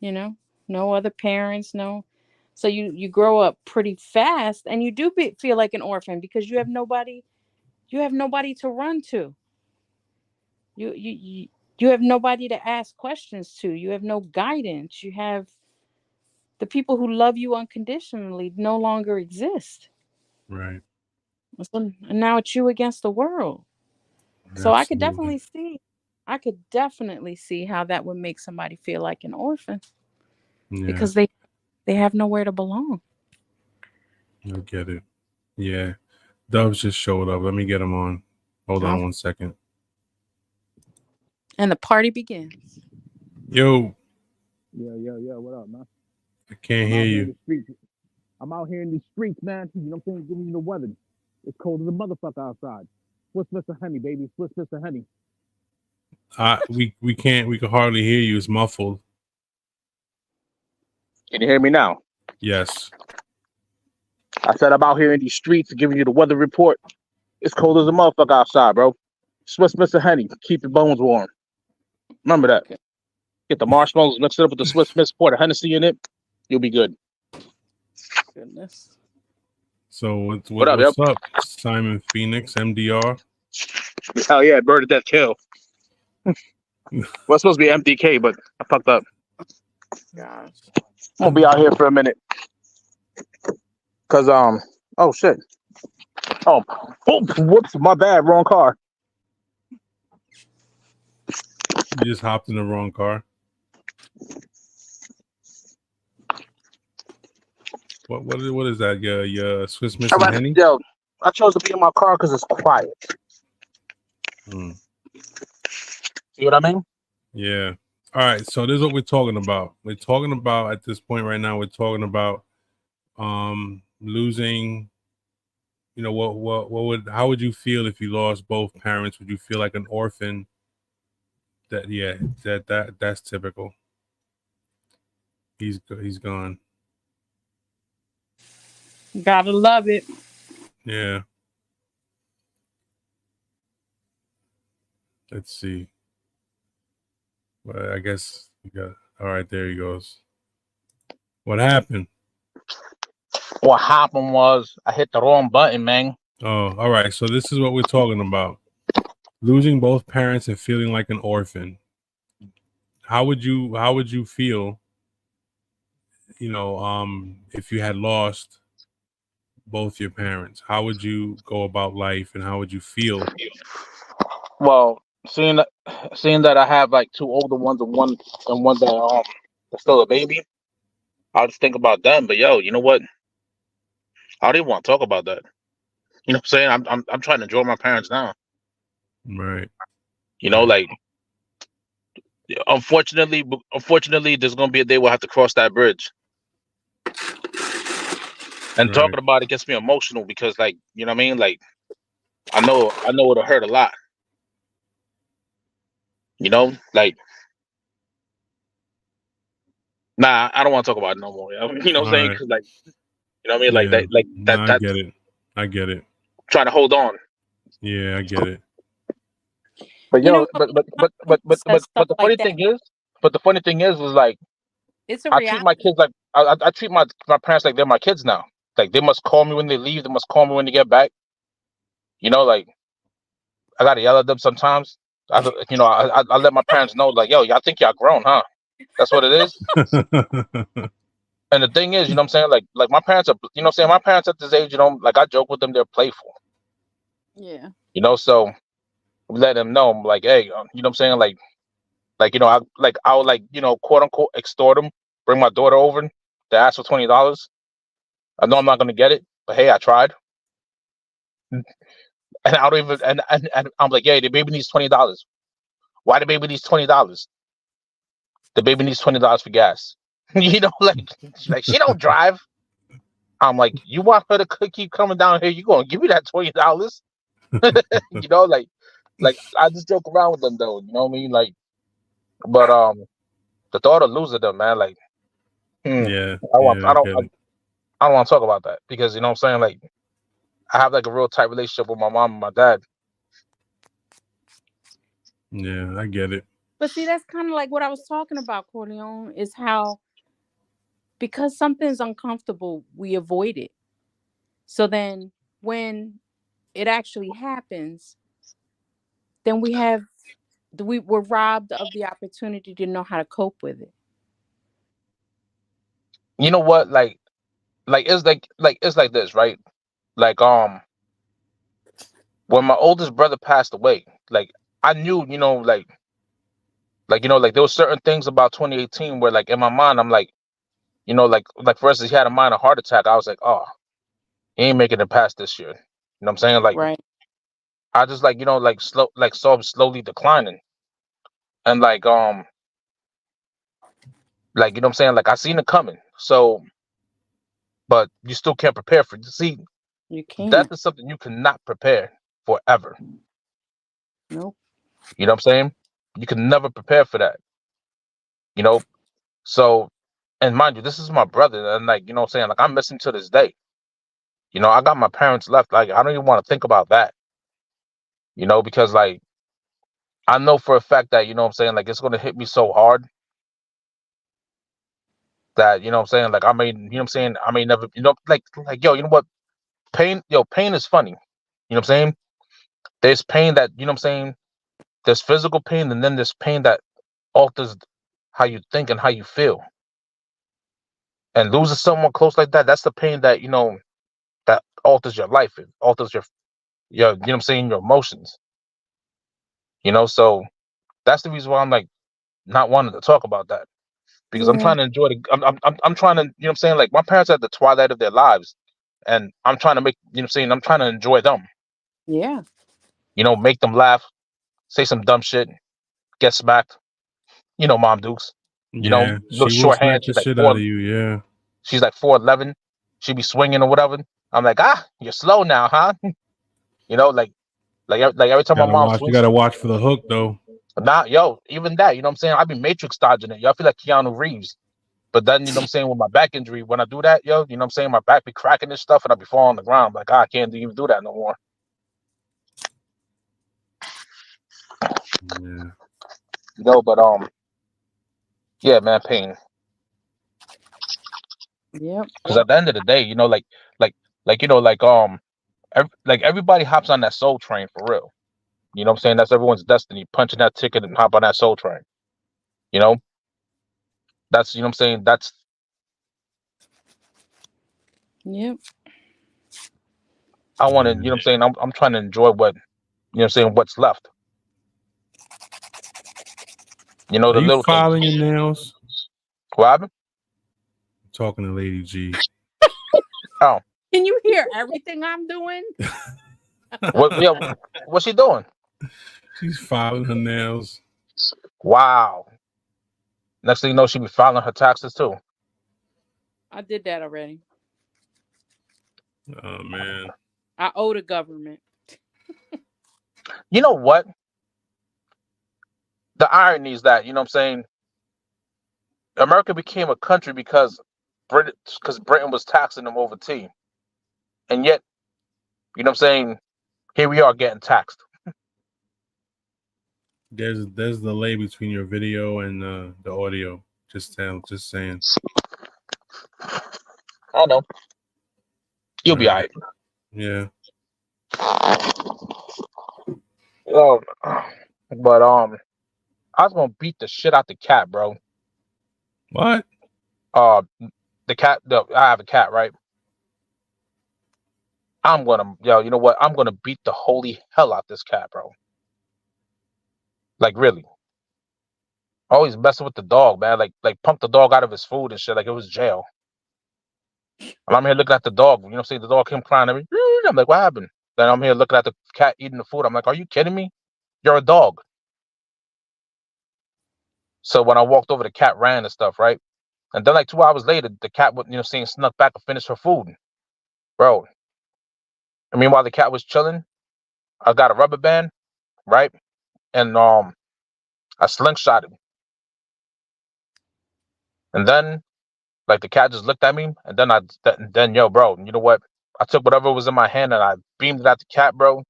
you know, no other parents, no. So you grow up pretty fast, and you do feel like an orphan because you have nobody to run to. You have nobody to ask questions to. You have no guidance. You have the people who love you unconditionally no longer exist. right, So, and now it's you against the world. So absolutely, I could definitely see how that would make somebody feel like an orphan yeah, because they have nowhere to belong. I get it. Yeah, Dubs just showed up. Let me get him on. Hold Oh, on 1 second. and the party begins. Yo, Yeah. What up, man? I can't I'm hear out here in you. the streets. I'm out here in these streets, man. You know what I'm saying? Giving you the weather. It's cold as a motherfucker outside. Swiss Mr. Honey, baby. Swiss Mr. Honey. We can't. We can hardly hear you. It's muffled. Can you hear me now? Yes. I said I'm out here in these streets giving you the weather report. It's cold as a motherfucker outside, bro. Swiss Mr. Honey. Keep your bones warm. Remember that. Okay. Get the marshmallows, mix it up with the Swiss Miss, pour the Hennessy in it. You'll be good. Goodness. So What up, yo? what's up, Simon Phoenix, MDR? Hell yeah, bird of death kill. Well, it's supposed to be MDK, but I fucked up. Gosh. I'm gonna be out here for a minute. Cause oh shit. Oh, whoops, my bad, wrong car. You just hopped in the wrong car. What is that? Your Swiss Miss and Henny? Yo, I chose to be in my car because it's quiet. Mm. See what I mean? Yeah. All right. So this is what we're talking about. We're talking about at this point right now. We're talking about losing. How would you feel if you lost both parents? Would you feel like an orphan? That's typical. He's gone. Gotta love it. Yeah. Let's see. Well, I guess you got. All right, there he goes. What happened? What happened was I hit the wrong button, man. Oh, all right. So this is what we're talking about. Losing both parents and feeling like an orphan. How would you feel, if you had lost both your parents? How would you go about life and how would you feel? Well, seeing that, seeing that I have like two older ones and one that that's still a baby, I'll just think about them. But yo, you know what? I don't even want to talk about that. You know what I'm saying? I'm trying to enjoy my parents now. Right. You know, like unfortunately, there's gonna be a day we'll have to cross that bridge. And Right. talking about it gets me emotional because, like, you know what I mean? Like, I know it'll hurt a lot. You know, like, nah, I don't want to talk about it no more. You know what I'm All saying? right. Because, like, you know what I mean? Yeah. Like No, I that. get it. I get it. Trying to hold on. Yeah, I get it. But You know yo, what? but Says stuff the like funny that. thing is, was like It's a I treat my reality. kids like I treat my parents like they're my kids now. Like they must call me when they leave. They must call me when they get back. You know, like I gotta yell at them sometimes. I let my parents know, like, yo, y'all think y'all grown, huh? That's what it is. And the thing is, you know what I'm saying? Like my parents are, you know what I'm saying? My parents at this age, you know, like I joke with them, they're playful. Yeah. You know, so we let them know, I'm like, hey, you know what I'm saying? Like, you know, I would like, you know, quote unquote extort them, bring my daughter over to ask for $20. I know I'm not gonna get it, but hey, I tried. And I don't even and I'm like, yeah, the baby needs $20. Why the baby needs $20? The baby needs $20 for gas. You know, like she don't drive. I'm like, you want her to keep coming down here? You gonna give me that $20? You know, like I just joke around with them though. You know what I mean? Like, but the thought of losing them, man, like, Yeah. I Yeah, I get it. don't want to talk about that because you know what I'm saying. Like, I have like a real tight relationship with my mom and my dad. Yeah, I get it. But see, that's kind of like what I was talking about, Corleone, is how because something's uncomfortable, we avoid it. So then when it actually happens, then we're robbed of the opportunity to know how to cope with it. You know what? Like it's like this, right? Like when my oldest brother passed away, like I knew, you know, like you know, like there were certain things about 2018 where like in my mind I'm like, you know, like for instance, he had a minor heart attack. I was like, oh, he ain't making it past this year. You know what I'm saying? Like Right. I just like, you know, like saw him slowly declining. And like you know what I'm saying? Like I seen it coming. So but you still can't prepare for it. See, You death can't. is something you cannot prepare for ever. Nope. You know what I'm saying? You can never prepare for that. You know? So and mind you, this is my brother, and like, you know what I'm saying? Like I miss him to this day. You know, I got my parents left. Like I don't even want to think about that. You know, because like I know for a fact that, you know what I'm saying, like it's gonna hit me so hard that, you know what I'm saying, like I may, you know what I'm saying, I may never, you know, like yo, you know what? Pain is funny. You know what I'm saying? There's pain that, you know what I'm saying, there's physical pain, and then there's pain that alters how you think and how you feel. And losing someone close like that, that's the pain that, you know, that alters your life. It alters your you know what I'm saying, your emotions. You know, so that's the reason why I'm like not wanting to talk about that. Because I'm Yeah. trying to enjoy I'm trying to, you know what I'm saying, like my parents are at the twilight of their lives, and I'm trying to make, you know what I'm saying, I'm trying to enjoy them. Yeah. You know, make them laugh, say some dumb shit, get smacked. You know, Mom Dukes. You know, Yeah, little she will short smack hand. the shit out of you. Yeah. She's like 4'11". She be swinging or whatever. I'm like, you're slow now, huh? You know, like every time my Gotta mom watch. You swings, gotta watch for the hook though. now, yo, even that, you know what I'm saying? I be Matrix dodging it. Yo, I feel like Keanu Reeves. But then, you know what I'm saying, with my back injury, when I do that, yo, you know what I'm saying, my back be cracking and stuff, and I be falling on the ground. Like, I can't even do that no more. Yeah. You know, but yeah, man, pain. Yep. Because at the end of the day, you know, like, you know, like everybody hops on that soul train for real. You know what I'm saying? That's everyone's destiny. Punching that ticket and hop on that soul train. You know, that's, you know what I'm saying. Yep. I want to, you Yeah. know what I'm saying. I'm trying to enjoy what, you know what I'm saying, what's left. You know, Are the you little things. filing your nails? What happened? Talking to Lady G. Oh, Can you hear everything I'm doing? what's she doing? She's filing her nails. Wow. Next thing you know, she be filing her taxes too. I did that already. Oh man. I owe the government. You know what? The irony is that, you know what I'm saying, America became a country because Britain was taxing them over tea. And yet, you know what I'm saying, here we are getting taxed. There's delay between your video and the audio. Just saying. I know. You'll be all right. Yeah. But I was gonna beat the shit out the cat, bro. What? The cat. I have a cat, right? You know what? I'm gonna beat the holy hell out this cat, bro. Like really. Always messing with the dog, man. Like pump the dog out of his food and shit, like it was jail. And I'm here looking at the dog. You know what I'm saying? The dog came crying at me. I'm like, what happened? Then I'm here looking at the cat eating the food. I'm like, are you kidding me? You're a dog. So when I walked over, the cat ran and stuff, right? And then like 2 hours later, the cat would, you know, saying snuck back and finished her food, bro. I mean, while the cat was chilling, I got a rubber band, right, and I slingshot him, and then like the cat just looked at me, and then yo, bro, you know what? I took whatever was in my hand and I beamed it at the cat, bro,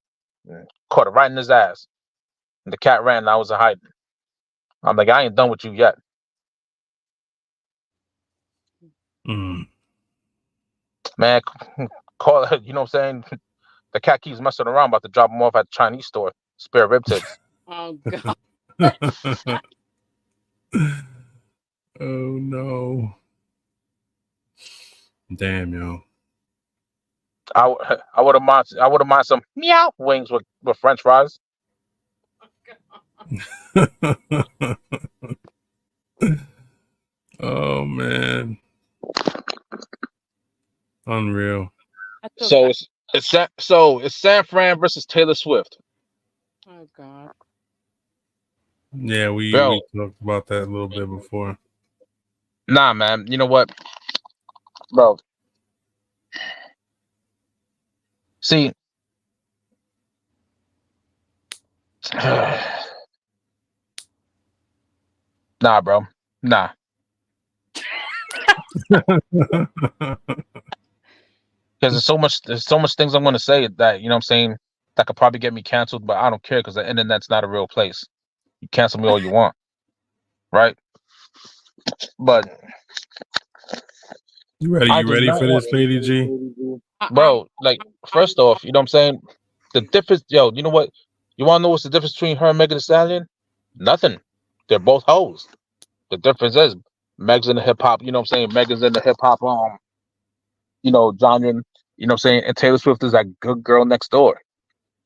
and caught it right in his ass, and the cat ran. And I was hiding. I'm like, I ain't done with you yet. Mm. Man, call it, you know what I'm saying? The cat keeps messing around, about to drop him off at the Chinese store. Spare rib tips. Oh God. Oh no. Damn, yo. I would have mind some meow wings with French fries. Oh man. Unreal. So it's San Fran versus Taylor Swift. Oh God. Yeah, we talked about that a little bit before. Nah, man. You know what, bro? See, nah, bro. Nah. Because there's so much things I'm gonna say that, you know what I'm saying, that could probably get me canceled, but I don't care because the internet's not a real place. You cancel me all you want, right? But You ready for this, Lady G? Bro, like, first off, you know what I'm saying? The difference, yo, you know what? You wanna know what's the difference between her and Megan Thee Stallion? Nothing. They're both hoes. The difference is Meg's in the hip hop, you know what I'm saying? Megan's in the hip hop you know, genre, you know what I'm saying? And Taylor Swift is that good girl next door.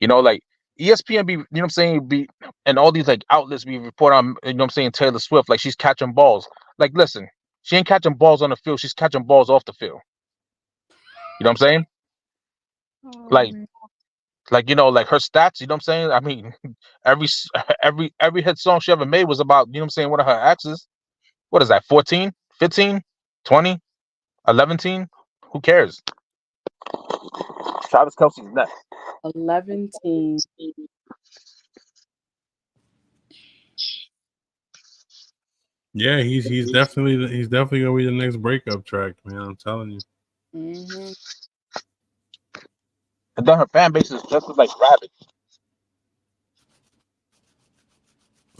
You know, like ESPN be, you know what I'm saying, and all these like outlets be report on, you know what I'm saying, Taylor Swift, like she's catching balls. Like, listen, she ain't catching balls on the field, she's catching balls off the field. You know what I'm saying? Like, you know, like her stats, you know what I'm saying? I mean, every hit song she ever made was about, you know what I'm saying, one of her exes. What is that, 14, 15, 20, 11? Who cares? Travis Kelce's next. 11 teams. Yeah, he's definitely gonna be the next breakup track, man. I'm telling you. Mm-hmm. And then her fan base is just as like rabid.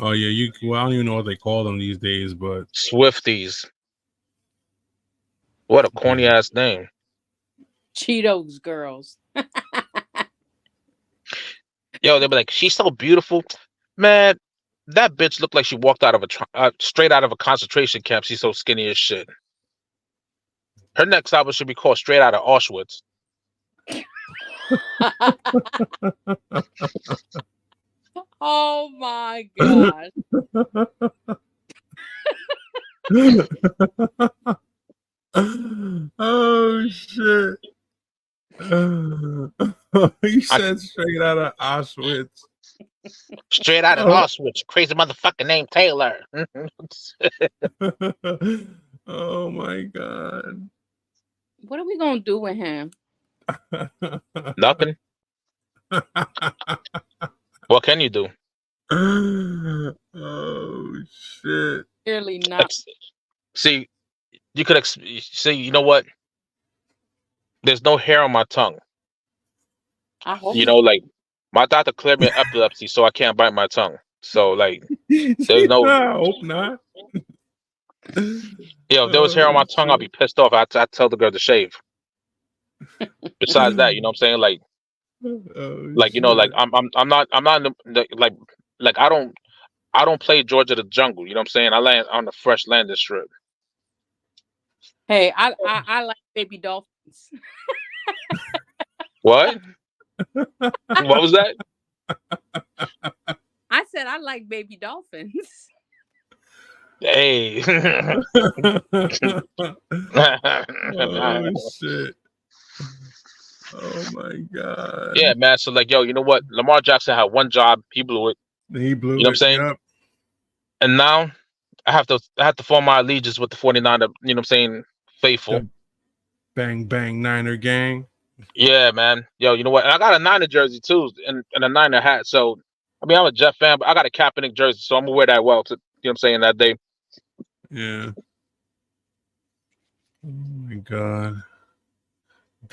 Oh yeah, well, I don't even know what they call them these days, but Swifties. What a corny ass name. Cheetos girls. Yo, they'll be like, she's so beautiful, man. That bitch looked like she walked out of straight out of a concentration camp. She's so skinny as shit. Her next album should be called Straight Out of Auschwitz. Oh my gosh. Oh shit. He said straight out of Auschwitz. Straight out of Oh. Auschwitz. Crazy motherfucker named Taylor. Oh my god. What are we gonna do with him? Nothing. What can you do? Oh shit. Clearly not. See, you could see. You know what? There's no hair on my tongue. I hope You know, like my doctor cleared me of epilepsy, so I can't bite my tongue. So like, there's no. I hope not. If there was hair on my tongue, I'd be pissed off. I'd tell the girl to shave. Besides that, you know what I'm saying? Like you know, like I'm not in the, like I don't play Georgia the Jungle. You know what I'm saying? I land on the fresh landing strip. Hey, I like baby dolphins. What? What was that? I said I like baby dolphins. Hey. Oh shit. Oh my god. Yeah, man. So like, yo, you know what? Lamar Jackson had one job. He blew it. He blew it. You know what I'm saying? Yep. And now I have to form my allegiance with the 49er, you know what I'm saying, faithful. The bang bang Niner gang. Yeah, man. Yo, you know what? And I got a Niner jersey too, and a Niner hat. So I mean, I'm a Jet fan, but I got a Kaepernick jersey, so I'm gonna wear that well to, you know what I'm saying, that day. Yeah. Oh my god.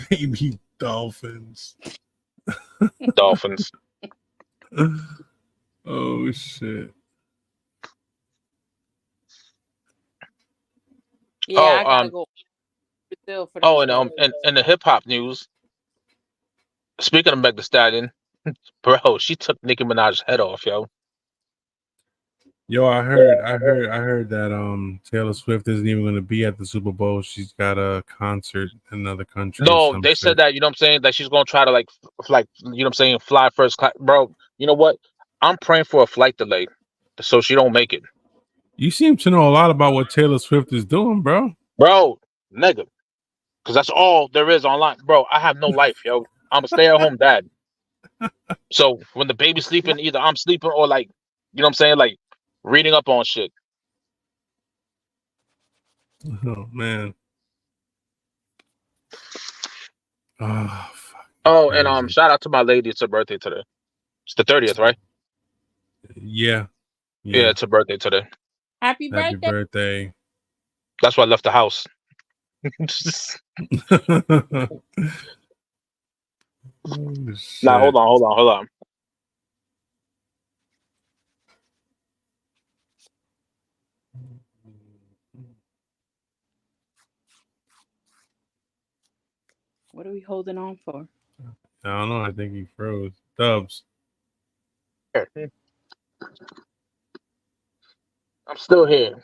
Baby dolphins. Dolphins. Oh shit. Yeah, I gotta go to Brazil for and the hip hop news. Speaking of Meg Thee Stallion, bro, she took Nicki Minaj's head off, yo. Yo, I heard that Taylor Swift isn't even going to be at the Super Bowl. She's got a concert in another country. No, they said that, you know what I'm saying, that she's gonna try to like you know what I'm saying, fly first class. Bro, you know what? I'm praying for a flight delay so she don't make it. You seem to know a lot about what Taylor Swift is doing, bro. Bro, nigga. Because that's all there is online. Bro, I have no life, yo. I'm a stay-at-home dad. So when the baby's sleeping, either I'm sleeping or like, you know what I'm saying, like reading up on shit. Oh man. Oh, fuck. Oh, and shout out to my lady. It's her birthday today. It's the 30th, right? Yeah. Yeah, it's her birthday today. Happy birthday. That's why I left the house. Nah, hold on. What are we holding on for? I don't know. I think he froze. Dubs. I'm still here.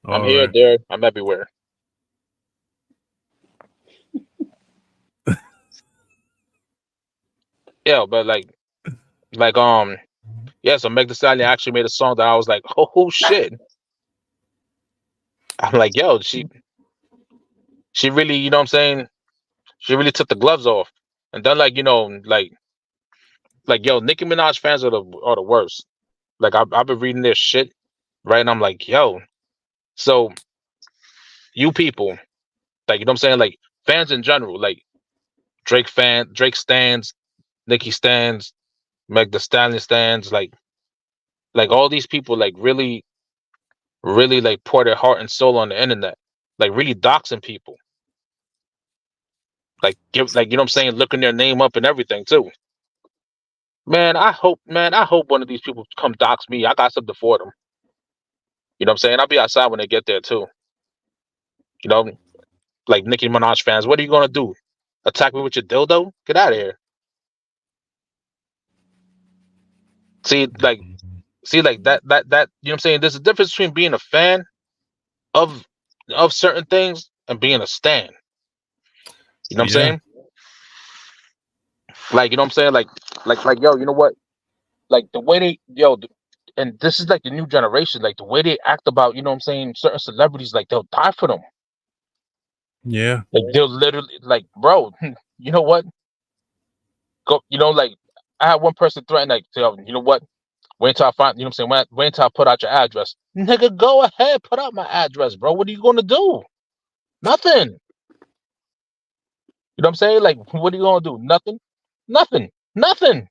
I'm here, right. there. I'm everywhere. Yeah, but yeah, so Meg Thee Stallion actually made a song that I was like, oh shit. I'm like, yo, she really, you know what I'm saying? She really took the gloves off. And then like, you know, like yo, Nicki Minaj fans are the worst. Like I've been reading this shit, right? And I'm like, yo, so you people, like, you know what I'm saying? Like fans in general, like Drake stands, Nicki stands, Meg Thee Stallion stands, like all these people like really like pour their heart and soul on the internet, like really doxing people, like give, like, you know what I'm saying, looking their name up and everything too. Man, I hope one of these people come dox me. I got something for them. You know what I'm saying? I'll be outside when they get there too. You know, like Nicki Minaj fans, what are you gonna do? Attack me with your dildo? Get out of here. See, like that, you know what I'm saying? There's a difference between being a fan of certain things and being a stan. You know what I'm saying? Like, you know what I'm saying? Like, yo, you know what? like the way they and this is like the new generation, like the way they act about, you know what I'm saying, certain celebrities, like they'll die for them. Yeah. Like they'll literally, like, bro, you know what? Go, like I had one person threaten, like, you know what? Wait until I find, you know what I'm saying? Wait until I put out your address. Nigga, go ahead, put out my address, bro. What are you gonna do? Nothing. You know what I'm saying? Like, what are you gonna do? Nothing. Nothing. Nothing.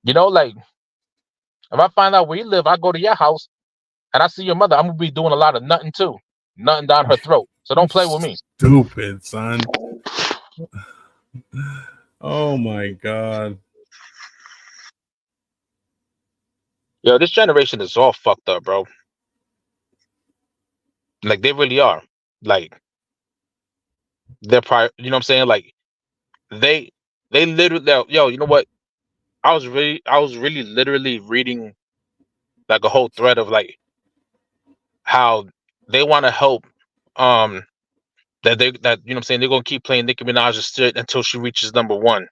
Like if I find out where you live, I go to your house and I see your mother, I'm gonna be doing a lot of nothing too. Nothing down her throat. So don't play with me. Stupid, son. Oh my god. Yo, this generation is all fucked up, bro. Like they really are. Like they're you know what I'm saying? Like they literally, yo, you know what? I was really literally reading like a whole thread of like how they want to help that you know what I'm saying, they're gonna keep playing Nicki Minaj's shit until she reaches number one.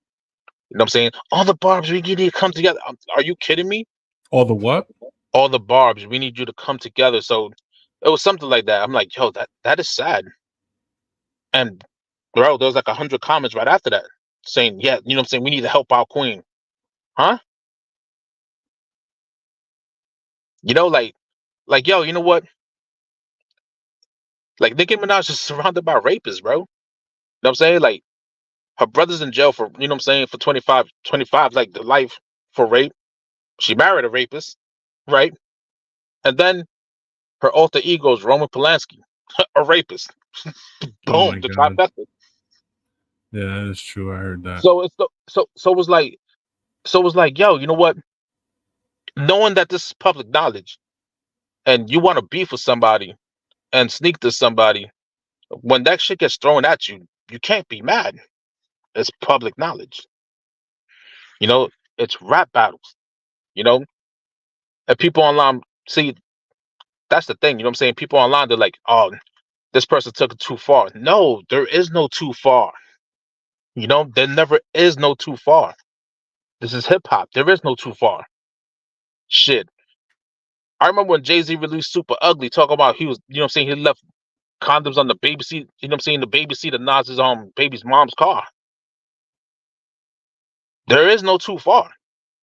You know what I'm saying? All the Barbs, we need to come together. Are you kidding me? All the what? All the Barbs, we need you to come together. So it was something like that. I'm like, yo, that is sad. And bro, there was like 100 comments right after that saying, yeah, you know what I'm saying, we need to help our queen. Huh? Like, yo, you know what? Like Nicki Minaj is surrounded by rapists, bro. You know what I'm saying? Like her brother's in jail for, you know what I'm saying, for 25, like the life for rape. She married a rapist, right? And then her alter ego is Roman Polanski, a rapist. Oh my Boom, the god. trifecta. Yeah, that is true. I heard that. So it was like, yo, you know what? Knowing that this is public knowledge, and you want to beef with somebody and sneak to somebody, when that shit gets thrown at you, you can't be mad. It's public knowledge. It's rap battles. You know, and people online see that's the thing. You know what I'm saying? People online, they're like, oh, this person took it too far. No, there is no too far. There never is no too far. This is hip hop. There is no too far. Shit. I remember when Jay-Z released Super Ugly, talking about he was, you know what I'm saying, he left condoms on the baby seat, you know what I'm saying, the baby seat of Nas's baby's mom's car. There is no too far.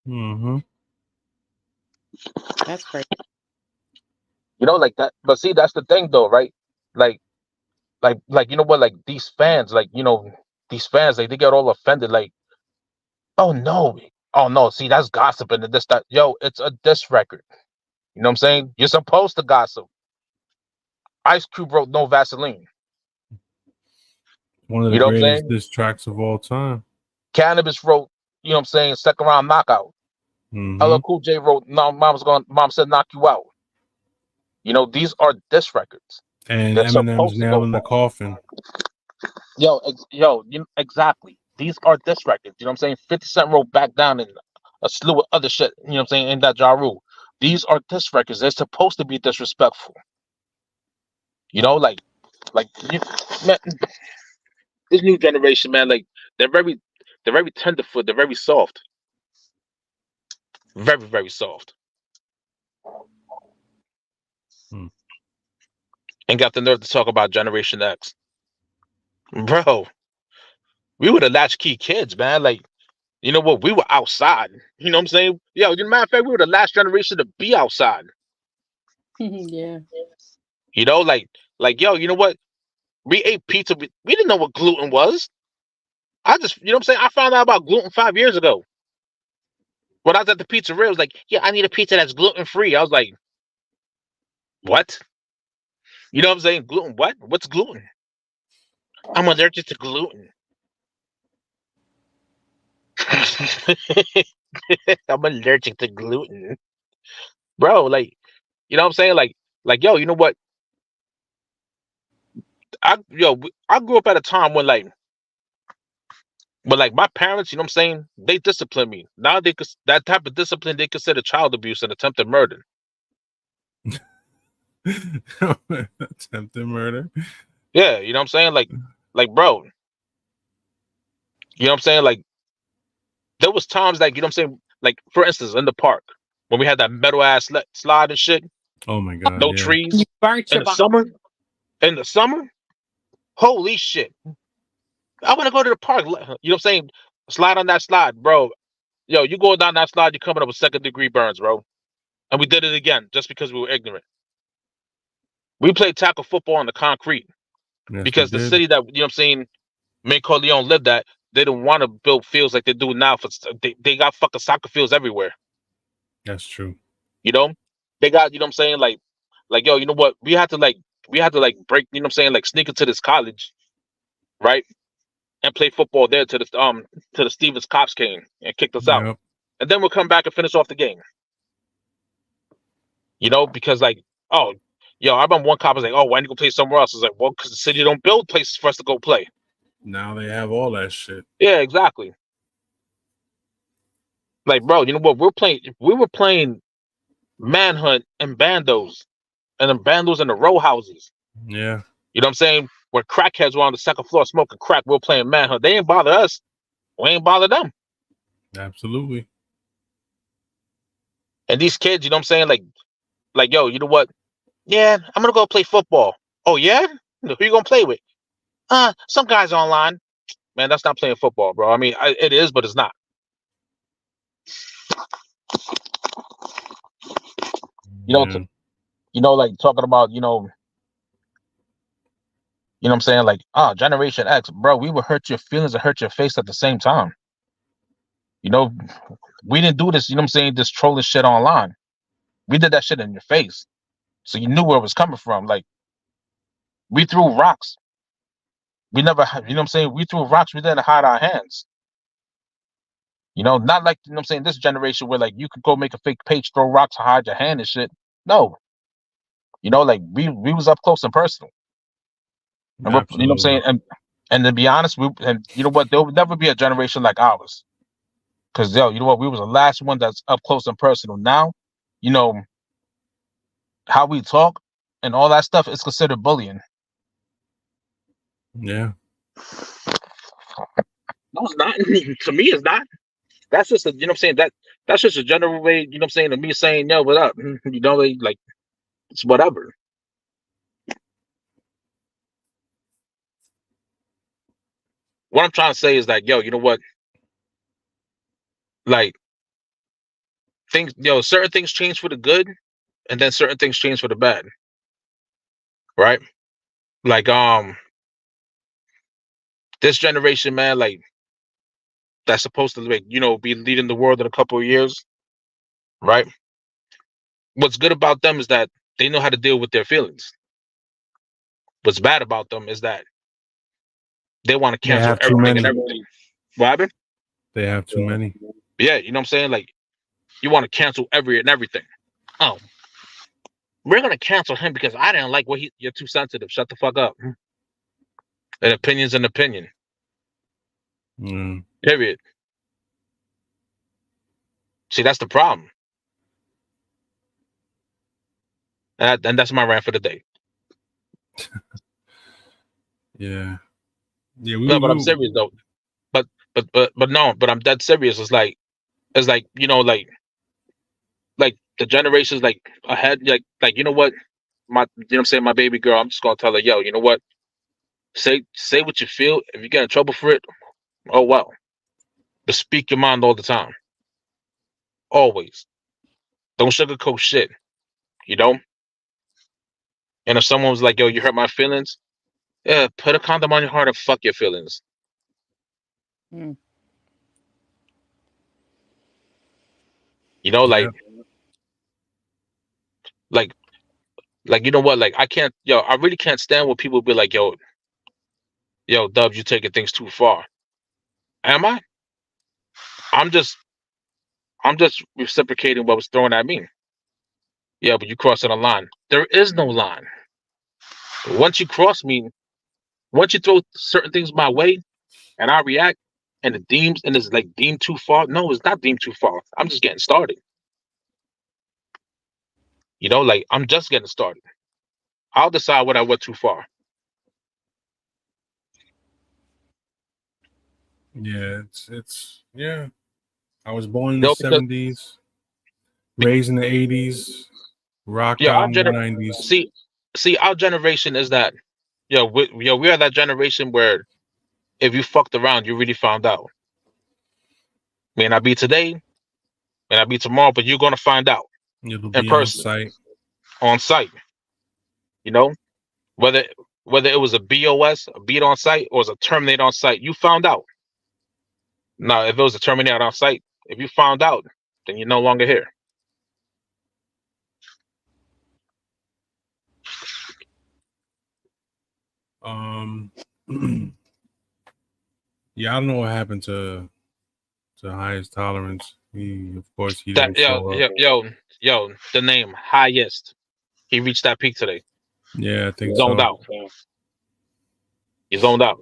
Mm-hmm. That's crazy. Like that. But see, that's the thing though, right? Like, you know what, like these fans, like, these fans, like they get all offended, like, oh no, see, that's gossiping and this, that. Yo, it's a diss record. You know what I'm saying? You're supposed to gossip. Ice Cube wrote No Vaseline. One of the You know what I'm greatest saying? diss tracks of all time. Cannabis wrote, you know what I'm saying, Second Round Knockout. Mm-hmm. LL Cool J wrote No, Mom said knock you out. These are diss records. And They're Eminem's supposed to Nail go in the far. Coffin. Exactly. These are diss records. You know what I'm saying? 50 Cent wrote Back Down and a slew of other shit. You know what I'm saying? In that Ja Rule. These are diss records. They're supposed to be disrespectful. Like, man, this new generation, man, like they're very tenderfoot. They're very soft. Very, very soft. And got the nerve to talk about Generation X. Bro, we were the latchkey kids, man. Like, you know what? We were outside. You know what I'm saying? Yo, as a matter of fact, we were the last generation to be outside. Yeah. Like, yo, you know what? We ate pizza. We didn't know what gluten was. You know what I'm saying? I found out about gluten 5 years ago. When I was at the pizzeria, I was like, yeah, I need a pizza that's gluten free. I was like, what? You know what I'm saying? Gluten, what? What's gluten? I'm allergic to gluten. I'm allergic to gluten. Bro, like, you know what I'm saying? Like, yo, you know what? I grew up at a time when my parents, you know what I'm saying, they disciplined me. Now that type of discipline they consider child abuse and attempted murder. Attempted murder. Yeah, you know what I'm saying? Like, bro, you know what I'm saying? Like, There was times like, you know what I'm saying? Like, for instance, in the park, when we had that metal ass slide and shit, Oh my god, no yeah. trees. You burnt In your the summer, holy shit. I want to go to the park. You know what I'm saying? Slide on that slide, bro. Yo, you go down that slide, you're coming up with 2nd-degree burns, bro. And we did it again just because we were ignorant. We played tackle football on the concrete Yes, because we the did. city that, you know what I'm saying, me and Corleone lived at, they didn't want to build fields like they do now. They got fucking soccer fields everywhere. That's true. You know, they got, you know what I'm saying, like yo, you know what? We had to break, you know what I'm saying, like sneak into this college, right, and play football there to the Stevens cops came and kicked us out, Yep. and then we'll come back and finish off the game. You know, because like, oh, yo, I remember one cop was like, oh, why didn't you go play somewhere else? I was like, well, because the city don't build places for us to go play. Now they have all that shit. Yeah, exactly. Like, bro, you know what? We were playing Manhunt and Bandos, and then Bandos in the row houses. Yeah. You know what I'm saying? Where crackheads were on the 2nd floor smoking crack, we were playing Manhunt. They ain't bother us. We ain't bother them. Absolutely. And these kids, you know what I'm saying? Like, yo, you know what? Yeah, I'm gonna go play football. Oh yeah? Who you gonna play with? Some guys online. Man, that's not playing football, bro. I mean, it is, but it's not. You know, Yeah. you know, like talking about, you know what I'm saying? Like, Generation X, bro, we would hurt your feelings and hurt your face at the same time. You know, we didn't do this, you know what I'm saying, this trolling shit online. We did that shit in your face. So you knew where it was coming from. Like, we threw rocks. We never, you know what I'm saying? We threw rocks, we didn't hide our hands. You know, not like, you know what I'm saying, this generation where like you could go make a fake page, throw rocks, hide your hand and shit. No. You know, like we was up close and personal. And you know what I'm saying? Absolutely. And to be honest, and you know what, there will never be a generation like ours. Cause yo, you know what, we was the last one that's up close and personal. Now, you know, how we talk and all that stuff is considered bullying. Yeah. No, it's not. To me, it's not. That's just a, you know what I'm saying, that's just a general way, you know what I'm saying, of me saying, yo, what up? You know, like it's whatever. What I'm trying to say is like, yo, you know what? Like things, yo, certain things change for the good, and then certain things change for the bad. Right? Like this generation, man, like that's supposed to, like, you know, be leading the world in a couple of years, right? What's good about them is that they know how to deal with their feelings. What's bad about them is that they want to They cancel have too everything and many. everything. What happened? They have too many. Yeah, you know what I'm saying? Like, you want to cancel everything. Oh, we're gonna cancel him because I didn't like what you're too sensitive. Shut the fuck up. An opinion's an opinion. Mm. Period. See, that's the problem. And that's my rant for the day. Yeah. Yeah. No, but I'm serious though. But no, but I'm dead serious. It's like, you know, like the generations like ahead, like you know what, you know what I'm saying, my baby girl, I'm just gonna tell her, yo, you know what, say what you feel. If you get in trouble for it, oh well, but speak your mind all the time, always. Don't sugarcoat shit, you know. And if someone was like, yo, you hurt my feelings, yeah, put a condom on your heart and fuck your feelings. Mm. You know, Yeah. like you know what, like I can't, yo, I really can't stand when people be like, yo, Dubs, you taking things too far. Am I? I'm just reciprocating what was thrown at me. Yeah, but you crossing a line. There is no line. Once you cross me, once you throw certain things my way and I react and it's like deemed too far. No, it's not deemed too far. I'm just getting started. You know, like I'm just getting started. I'll decide when I went too far. Yeah. It's yeah. I was born in the Yo, because 70s, raised in the 80s, rocked yo, out our in the gener 90s. see, our generation is that we are that generation where if you fucked around, you really found out. May not be today, may not be tomorrow, but you're gonna find out It'll in be on person, site. on site. You know, whether it was a BOS, a beat on site, or it was a terminate on site, you found out. Now, if it was a terminate on site, if you found out, then you're no longer here. Yeah, I don't know what happened to Highest Tolerance. Of course, he That didn't show up. yo, the name Highest. He reached that peak today. Yeah, I think Zoned so. out. He zoned out.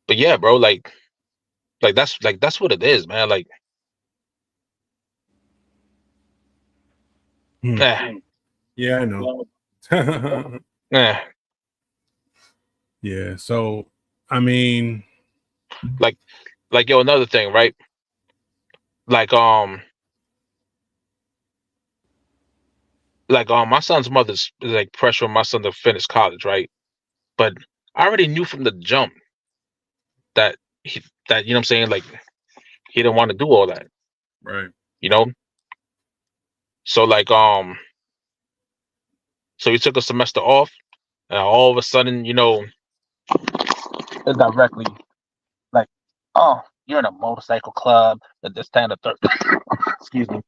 But yeah, bro, like that's what it is, man. Like, eh, Yeah, I know. eh. Yeah, so I mean, Like yo, another thing, right? Like my son's mother's like pressuring my son to finish college, right? But I already knew from the jump that that you know what I'm saying, like he didn't want to do all that, right. you know. So like so he took a semester off, and all of a sudden, you know, indirectly, like, oh, you're in a motorcycle club, that this, that, and the third. Excuse me.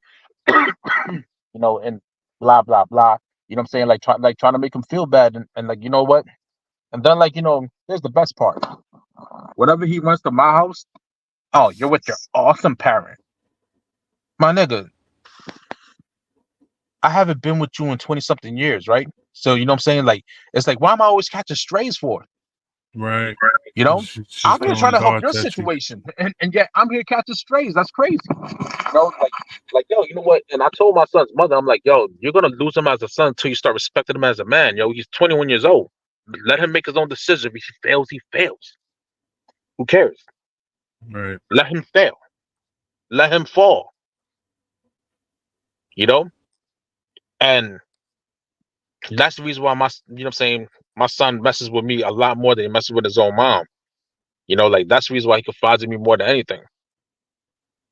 You know, and blah blah blah. You know what I'm saying? Like trying to make him feel bad, and like, you know what? And then, like, you know, here's the best part. Whenever he runs to my house, oh, you're with your awesome parent. My nigga, I haven't been with you in 20 something years, right? So, you know what I'm saying? Like, it's like, why am I always catching strays for? Right. You know? She's I'm here trying throwing to help your darts at you. situation. And yet I'm here catching strays. That's crazy. You know, like, yo, you know what? And I told my son's mother, I'm like, yo, you're gonna lose him as a son until you start respecting him as a man. Yo, he's 21 years old. Let him make his own decision. If he fails, he fails. Who cares? Right. Let him fail. Let him fall. You know? And that's the reason why you know what I'm saying, my son messes with me a lot more than he messes with his own mom. You know, like that's the reason why he confides in me more than anything.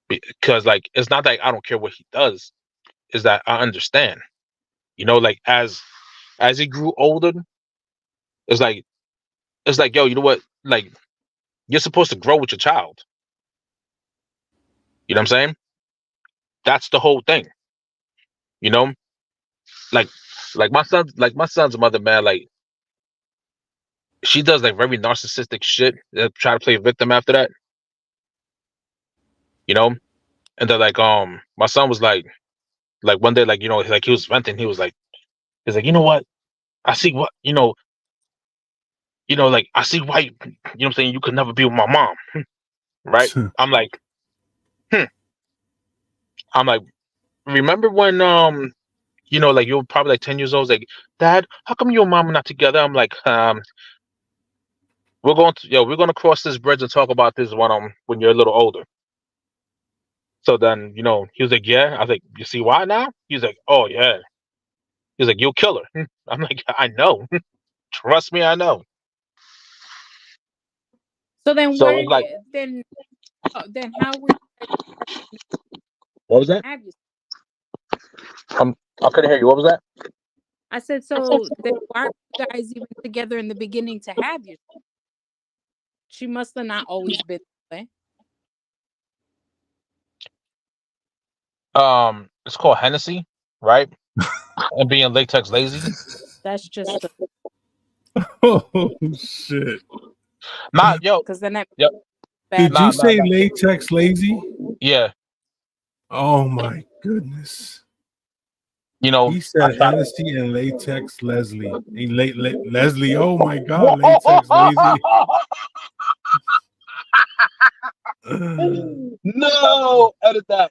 Because like it's not like I don't care what he does, is that I understand. You know, like as he grew older, it's like yo, you know what? Like you're supposed to grow with your child. You know what I'm saying? That's the whole thing. You know? Like my son's mother, man, like she does like very narcissistic shit. Try to play victim after that. You know? And then like my son was like one day, like, you know, like he was venting, he's like, you know what? I see what like I see why you know what I'm saying, you could never be with my mom. Right? I'm like, I'm like, remember when you know, like you're probably like 10 years old, like, Dad, how come you and mom are not together? I'm like, we're going to cross this bridge and talk about this when you're a little older. So then, you know, he was like, yeah. I was like, you see why now? He's like, oh yeah. He's like, you'll kill her. I'm like, I know. Trust me, I know. So then So why it's like, then how would what was that? have you? I couldn't hear you. What was that? I said, so then why are you guys even together in the beginning to have you? She must have not always been that way. It's called Hennessy, right? And being latex lazy. That's just Oh shit! Not yo. because then that Yep. Did Nah, you say latex lazy? Yeah. Oh my goodness! You know, He said Hennessy and latex Leslie. Leslie. Oh my God! Latex lazy. No, edit that.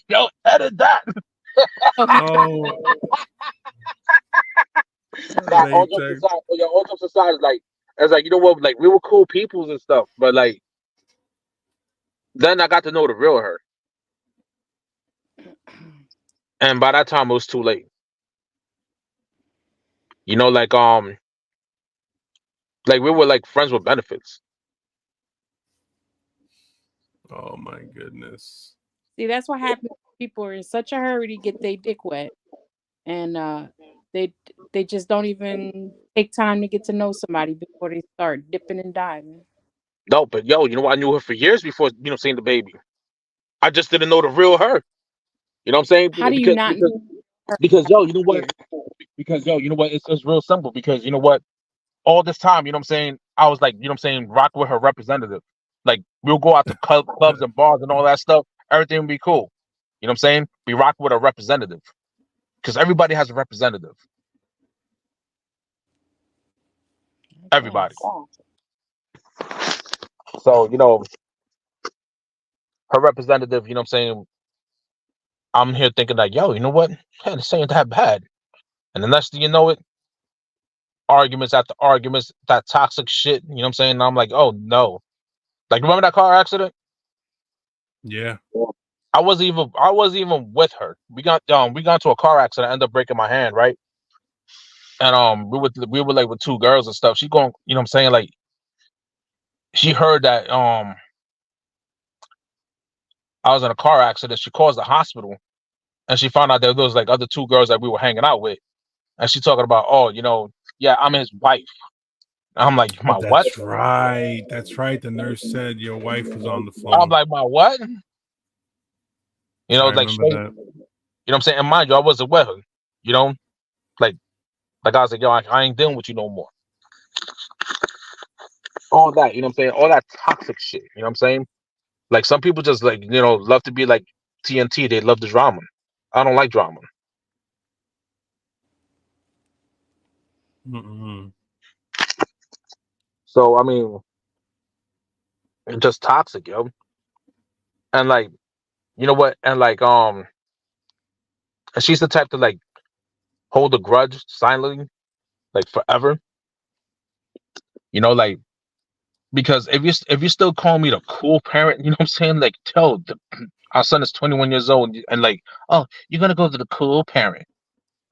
Yo, edit that. Oh. Nah, all jokes aside, is like it's like, you know what, like we were cool peoples and stuff, but like then I got to know the real her, and by that time it was too late. You know, like we were like friends with benefits. Oh my goodness. See, that's what happens. People are in such a hurry to get their dick wet, and they just don't even take time to get to know somebody before they start dipping and diving. No, but yo, you know what? I knew her for years before, seeing the baby. I just didn't know the real her. You know what I'm saying? How do you not know her Because yo, you know what? years? Because yo, you know what? It's real simple. Because you know what? All this time, you know what I'm saying? I was like, rock with her representative. Like we'll go out to clubs and bars and all that stuff. Everything would be cool. You know what I'm saying? We rock with a representative. Because everybody has a representative. Everybody. Yes. So, her representative, I'm here thinking like, yo, you know what? Man, this ain't that bad. And the next thing you know it, arguments after arguments, that toxic shit, you know what I'm saying? And I'm like, oh no. Like, remember that car accident? Yeah. I wasn't even with her. We got into a car accident, I ended up breaking my hand, right? And we were like with two girls and stuff. She going, you know what I'm saying? Like, she heard that I was in a car accident. She calls the hospital and she found out that there was like other two girls that we were hanging out with. And she talking about, oh, yeah, I'm his wife. I'm like, my what? That's right. That's right. The nurse said your wife was on the I'm phone. like, my what? I Like, remember straight, that. you know what I'm saying? And mind you, I wasn't with her. Like I was like, yo, I ain't dealing with you no more. All that, you know what I'm saying? All that toxic shit, you know what I'm saying? Like some people just like, love to be like TNT. They love the drama. I don't like drama. Mm-mm. So I mean, it's just toxic, yo. And like, you know what? And like, and she's the type to like hold a grudge silently, like forever. Like because if you still call me the cool parent, you know what I'm saying? Like, tell our son is 21 years old, and like, oh, you're gonna go to the cool parent?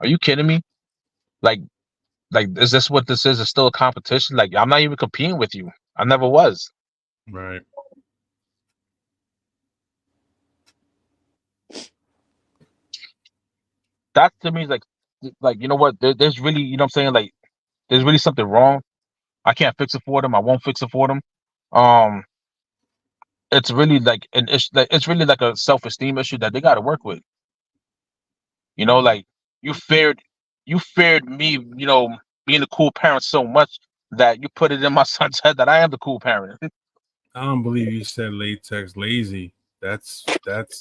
Are you kidding me? Like, is this what this is? It's still a competition? Like, I'm not even competing with you. I never was. Right. That to me is like you know what? There's really, you know what I'm saying? Like, there's really something wrong. I can't fix it for them. I won't fix it for them. Um, it's really like an issue. Like, it's really like a self-esteem issue that they got to work with. Like you feared, me, being a cool parent so much that you put it in my son's head that I am the cool parent. I don't believe you said latex lazy. That's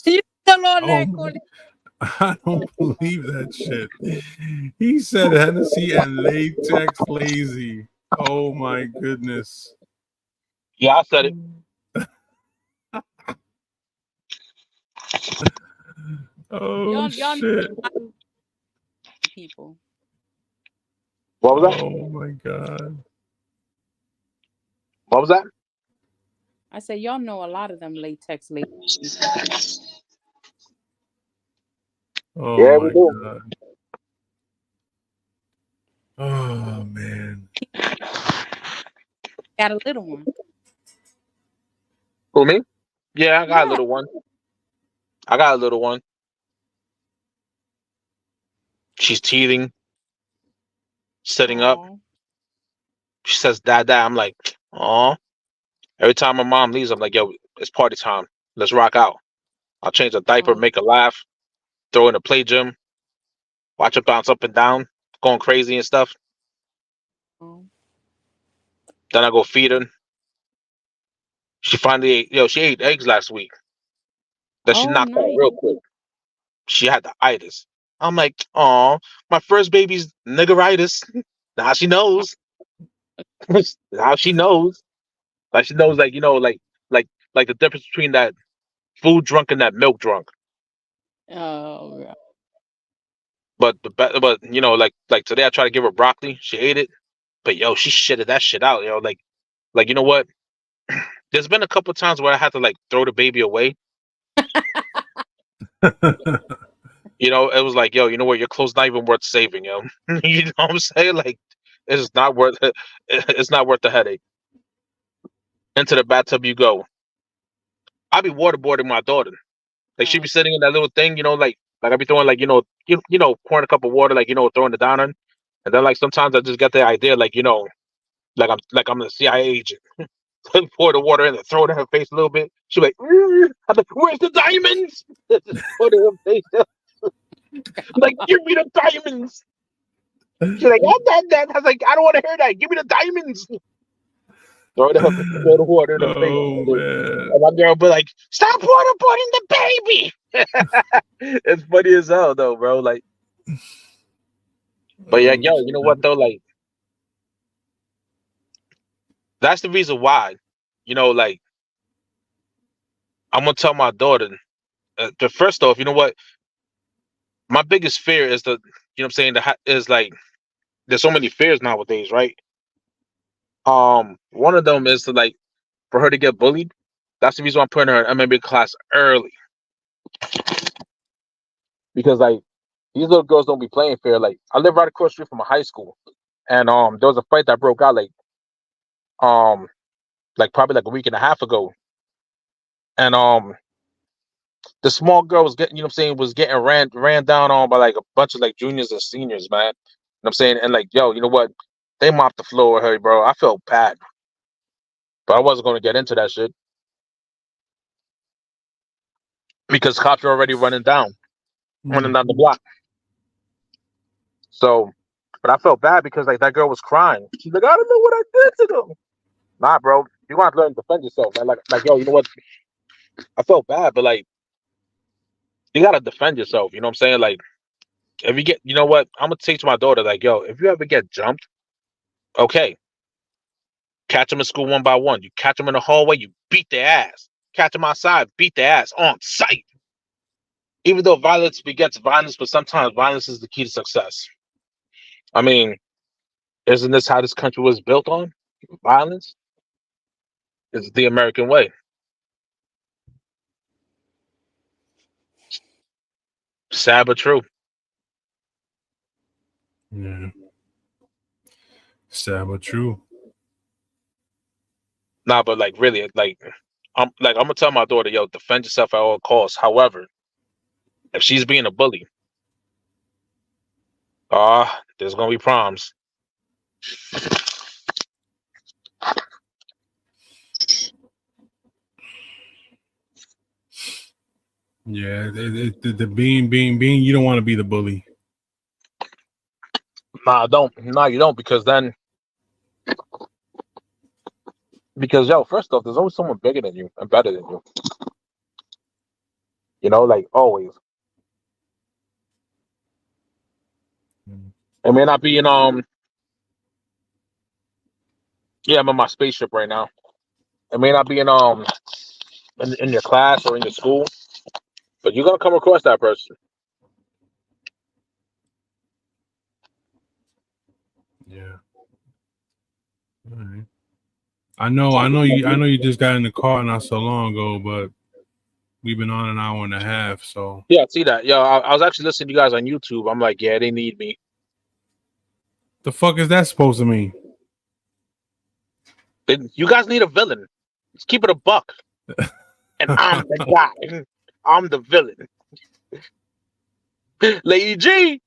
You still on oh that, my- Cordy? I don't believe that shit. He said Hennessy and latex lazy. Oh my goodness. Yeah, I said it. Oh Y'all shit. people. What was that? Oh my god. What was that? I say y'all know a lot of them latex lady people. Oh Yeah, we my do. god. Oh man. Got a little one. Who, me? Yeah, I got a Yeah. little one. I got a little one. She's teething, sitting up. Aw. She says, "Dad, Dad." I'm like, "Aw." Every time my mom leaves, I'm like, "Yo, it's party time. Let's rock out." I'll change a diaper, Aw. make her laugh, throw her in the play gym, watch her bounce up and down, going crazy and stuff. Aw. Then I go feed her. She finally ate. She ate eggs last week. Then she Oh, knocked out nice. real quick. She had the itis. I'm like, "Aw, my first baby's niggeritis." Now she knows. Now she knows. Like she knows, like like the difference between that food drunk and that milk drunk. Oh, yeah. But but like today I tried to give her broccoli. She ate it. But yo, she shitted that shit out, yo. Like you know what? There's been a couple times where I had to like throw the baby away. You know, it was like, yo, you know what? Your clothes not even worth saving, yo. You know what I'm saying? Like, it's not worth it. It's not worth the headache. Into the bathtub you go. I be waterboarding my daughter. Like she be sitting in that little thing, you know, like I be throwing like you know pouring a cup of water, like throwing it down on, and then like sometimes I just get the idea, like like I'm a CIA agent. Pour the water in and throw it in her face a little bit. She like, I'm like, where's the diamonds? Just put it in her face. I'm like, give me the diamonds. She's like, that. I was like, I don't want to hear that. Give me the diamonds. Throw the water in her face. Oh man. And my girl be like, stop waterboarding the baby. It's funny as hell though, bro. Like, but yeah, yo, you know what though? Like, that's the reason why, like, I'm gonna tell my daughter. The first off, you know what? My biggest fear is what I'm saying, is like, there's so many fears nowadays, right? One of them is to like, for her to get bullied. That's the reason why I'm putting her in MMA class early, because like these little girls don't be playing fair. Like I live right across the street from a high school, and there was a fight that broke out like probably like a week and a half ago, and the small girl was getting, was getting ran down on by like a bunch of like juniors and seniors, man. You know what I'm saying? And like, yo, you know what? They mopped the floor with her, bro. I felt bad, but I wasn't gonna get into that shit because cops are already running down the block. So, but I felt bad because like that girl was crying. She's like, I don't know what I did to them. Nah, bro, you want to learn to defend yourself, man. Like, yo, you know what? I felt bad, but like, you gotta defend yourself. You know what I'm saying? Like, if you get, you know what? I'm gonna teach my daughter, like, yo, if you ever get jumped, okay, catch them in school one by one. You catch them in the hallway, you beat their ass. Catch them outside, beat their ass on sight. Even though violence begets violence, but sometimes violence is the key to success. I mean, isn't this how this country was built on? Violence is the American way. Sad but true. Yeah. Sad but true. Nah, but like really, I'm gonna tell my daughter, yo, defend yourself at all costs. However, if she's being a bully, there's gonna be problems. Yeah, the being you don't want to be the bully. Nah, you don't, because yo, first off, there's always someone bigger than you and better than you. You know, like always. It may not be in yeah, I'm in my spaceship right now. It may not be in your class or in your school, but you're gonna come across that person. Yeah. All right. I know you just got in the car not so long ago, but we've been on an hour and a half, so Yeah, see that. Yo, I was actually listening to you guys on YouTube. I'm like, yeah, they need me. the fuck is that supposed to mean? You guys need a villain. Let's keep it a buck. And I'm the guy. I'm the villain. Lady G.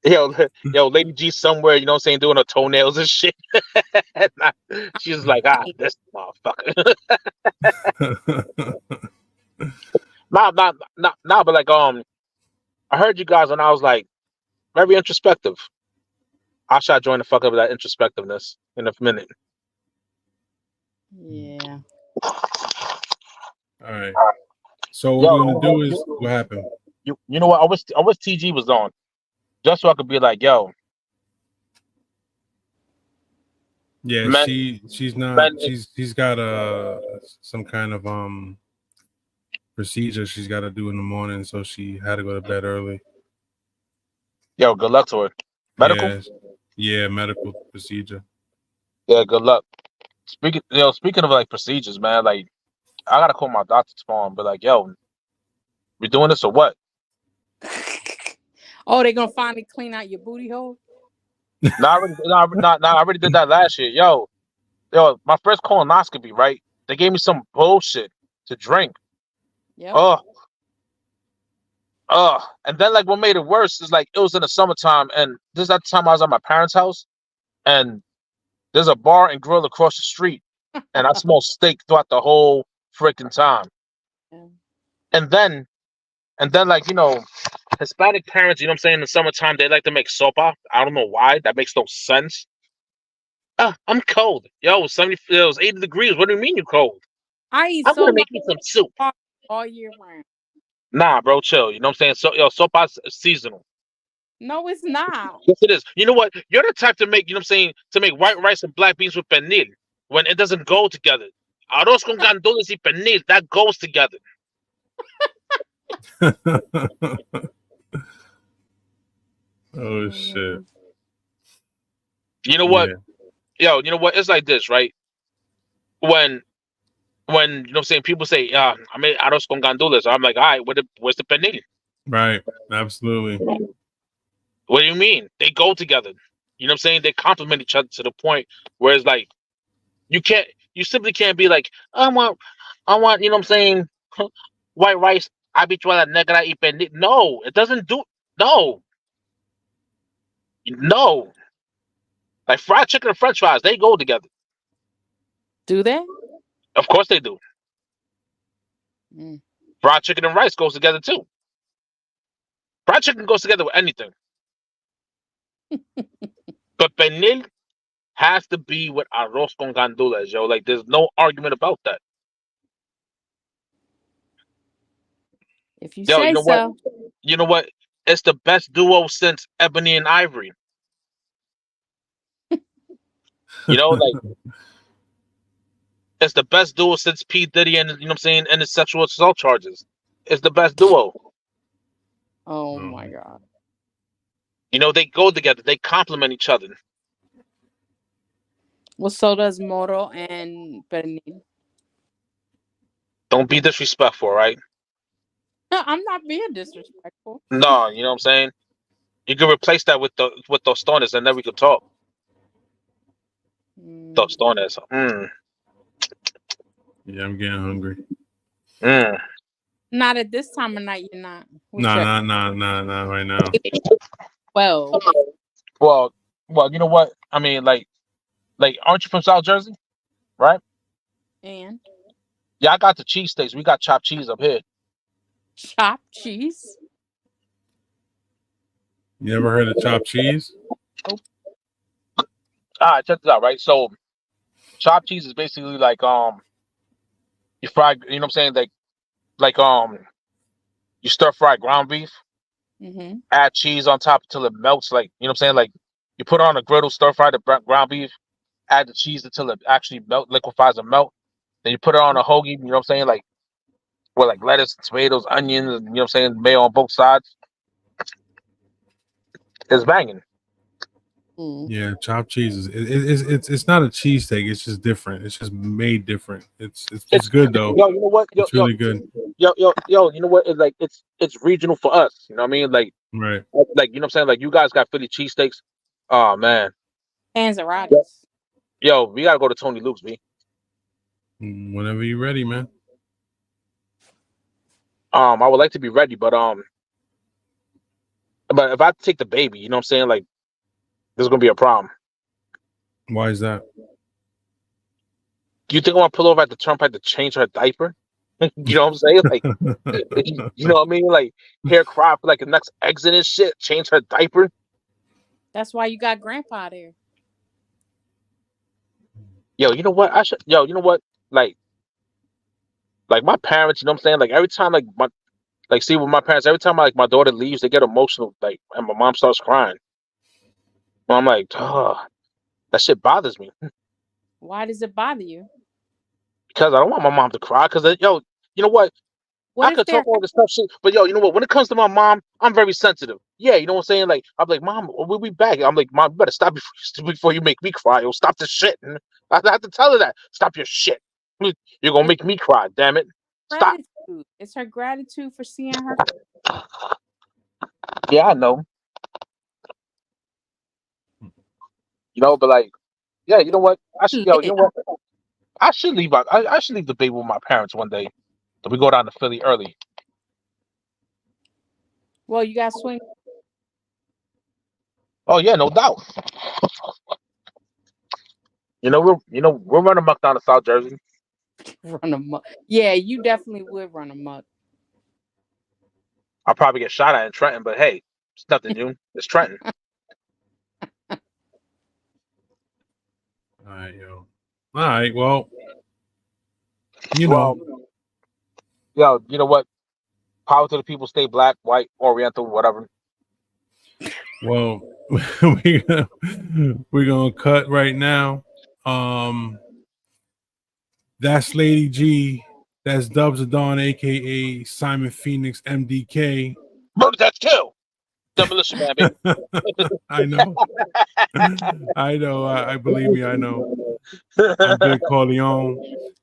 Yo, Lady G somewhere, you know what I'm saying, doing her toenails and shit. She's like, this motherfucker. Nah, but like, I heard you guys and I was like, very introspective. I shall join the fuck up with that introspectiveness in a minute. Yeah. All right. So what we're gonna do is what happened? You know what? I wish TG was on, just so I could be like, yo. Yeah, Man, she's not. man, She's got some kind of procedure she's got to do in the morning, so she had to go to bed early. Yo, good luck to her. Medical? Yeah, medical procedure. Yeah, good luck. Speaking of like procedures, man, like I gotta call my doctor tomorrow and be like, yo, we doing this or what? Oh, they're gonna finally clean out your booty hole? I already did that last year. Yo, my first colonoscopy, right? They gave me some bullshit to drink. Yep. And then like what made it worse is like it was in the summertime, and this is at the time I was at my parents' house, and there's a bar and grill across the street, and I smelled steak throughout the whole freaking time. Yeah. And then like Hispanic parents, you know what I'm saying, in the summertime they like to make sopa. I don't know why. That makes no sense. I'm cold. Yo, it was 80 degrees. What do you mean you cold? I eat I'm gonna so make you some soup. all year round. Nah, bro, chill. You know what I'm saying? So sopa's seasonal. No, it's not. Yes, it is. You know what? You're the type to make, you know what I'm saying, to make white rice and black beans with pernil when it doesn't go together. Arroz con gandules y pernil, that goes together. Oh shit. You know what? Yeah. Yo, you know what? It's like this, right? When you know what I'm saying, people say, I made arroz con gandules. I'm like, all right, where's the pernil? Right. Absolutely. What do you mean? They go together. You know what I'm saying? They complement each other to the point where it's like you simply can't be like, I want, you know what I'm saying, white rice, habichuela negra y pernil. No, it doesn't do no. No. Like fried chicken and French fries, they go together. Do they? Of course they do. Mm. Fried chicken and rice goes together too. Fried chicken goes together with anything. But pernil has to be with arroz con gandules, yo. Like there's no argument about that. If you Yo, say you know so. what? You know what? It's the best duo since Ebony and Ivory. You know, like it's the best duo since P. Diddy and, you know what I'm saying, and his sexual assault charges. It's the best duo. Oh my God. You know, they go together. They complement each other. Well, so does Moro and pernil. Don't be disrespectful, right? I'm not being disrespectful. No, you know what I'm saying? You can replace that with those stoners and then we could talk. Those stoners. Yeah, I'm getting hungry. Not at this time of night, you're not. Nah, right now. Well, you know what? I mean, like, aren't you from South Jersey? Right? and Yeah, I got the cheesesteaks. We got chopped cheese up here. chopped cheese? You ever heard of chopped cheese? Oh. All right, check this out, right? So, chopped cheese is basically like you fry. You know what I'm saying? Like you stir fry ground beef. Mm-hmm. Add cheese on top until it melts. Like, you know what I'm saying? Like you put it on a griddle, stir fry the ground beef. Add the cheese until it actually liquefies and melt. Then you put it on a hoagie. You know what I'm saying? Like with like lettuce, tomatoes, onions. And, you know what I'm saying? Mayo on both sides. It's banging. Yeah, chopped cheese is it's not a cheesesteak. It's just different. It's just made different. It's good though. Yo, you know what? It's really good. Yo, you know what? It's like it's regional for us. You know what I mean? Like Right. Like, you know what I'm saying? Like you guys got Philly cheesesteaks. Oh man. Panzerati's. Yo, we gotta go to Tony Luke's, B. Whenever you're ready, man. I would like to be ready, but if I take the baby, you know what I'm saying? Like there's gonna be a problem. Why is that? Do you think I want to pull over at the turnpike to change her diaper? You know what I'm saying? Like, you know what I mean? Like, hair cry for like the next exit and shit. Change her diaper. That's why you got grandpa there. Yo, you know what? Yo, you know what? Like my parents. You know what I'm saying? Like every time, like see with my parents. Every time, like my daughter leaves, they get emotional. Like, and my mom starts crying. I'm like, oh, that shit bothers me. Why does it bother you? Because I don't want my mom to cry. Because yo, you know what? What I if could they're talk all this stuff shit, but yo, you know what? When it comes to my mom, I'm very sensitive. Yeah, you know what I'm saying? Like, I'm like, Mom, we'll be back. I'm like, Mom, you better stop before you make me cry. Or stop the shit. And I have to tell her that. Stop your shit. You're gonna it's make me cry. Damn it. Stop. gratitude? It's her gratitude for seeing her. Yeah, I know. You know, but like, yeah, you know what? I should, yo, you Lit. know what? I should leave. I should leave the baby with my parents one day. So we go down to Philly early. Well, you got to swing Oh yeah, no doubt. We're running muck down to South Jersey. run amok. Yeah, you definitely would run amok. I'll probably get shot at in Trenton, but hey, it's nothing new. It's Trenton. All right, yo. All right, well, you know, Yo, you know what? Power to the people. Stay black, white, Oriental, whatever. well, we're gonna cut right now. That's Lady G. That's Dubs of Dawn, aka Simon Phoenix, MDK. Murder, that's kill. Demolition Man, baby. I know. I know. I believe me. I know. I'm Big Corleone.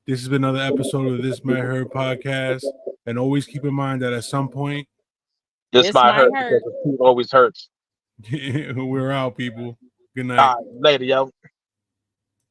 This has been another episode of This Might Hurt podcast. And always keep in mind that at some point, This might hurt because the truth always hurts. we're out, people. Good night. All right, later, yo.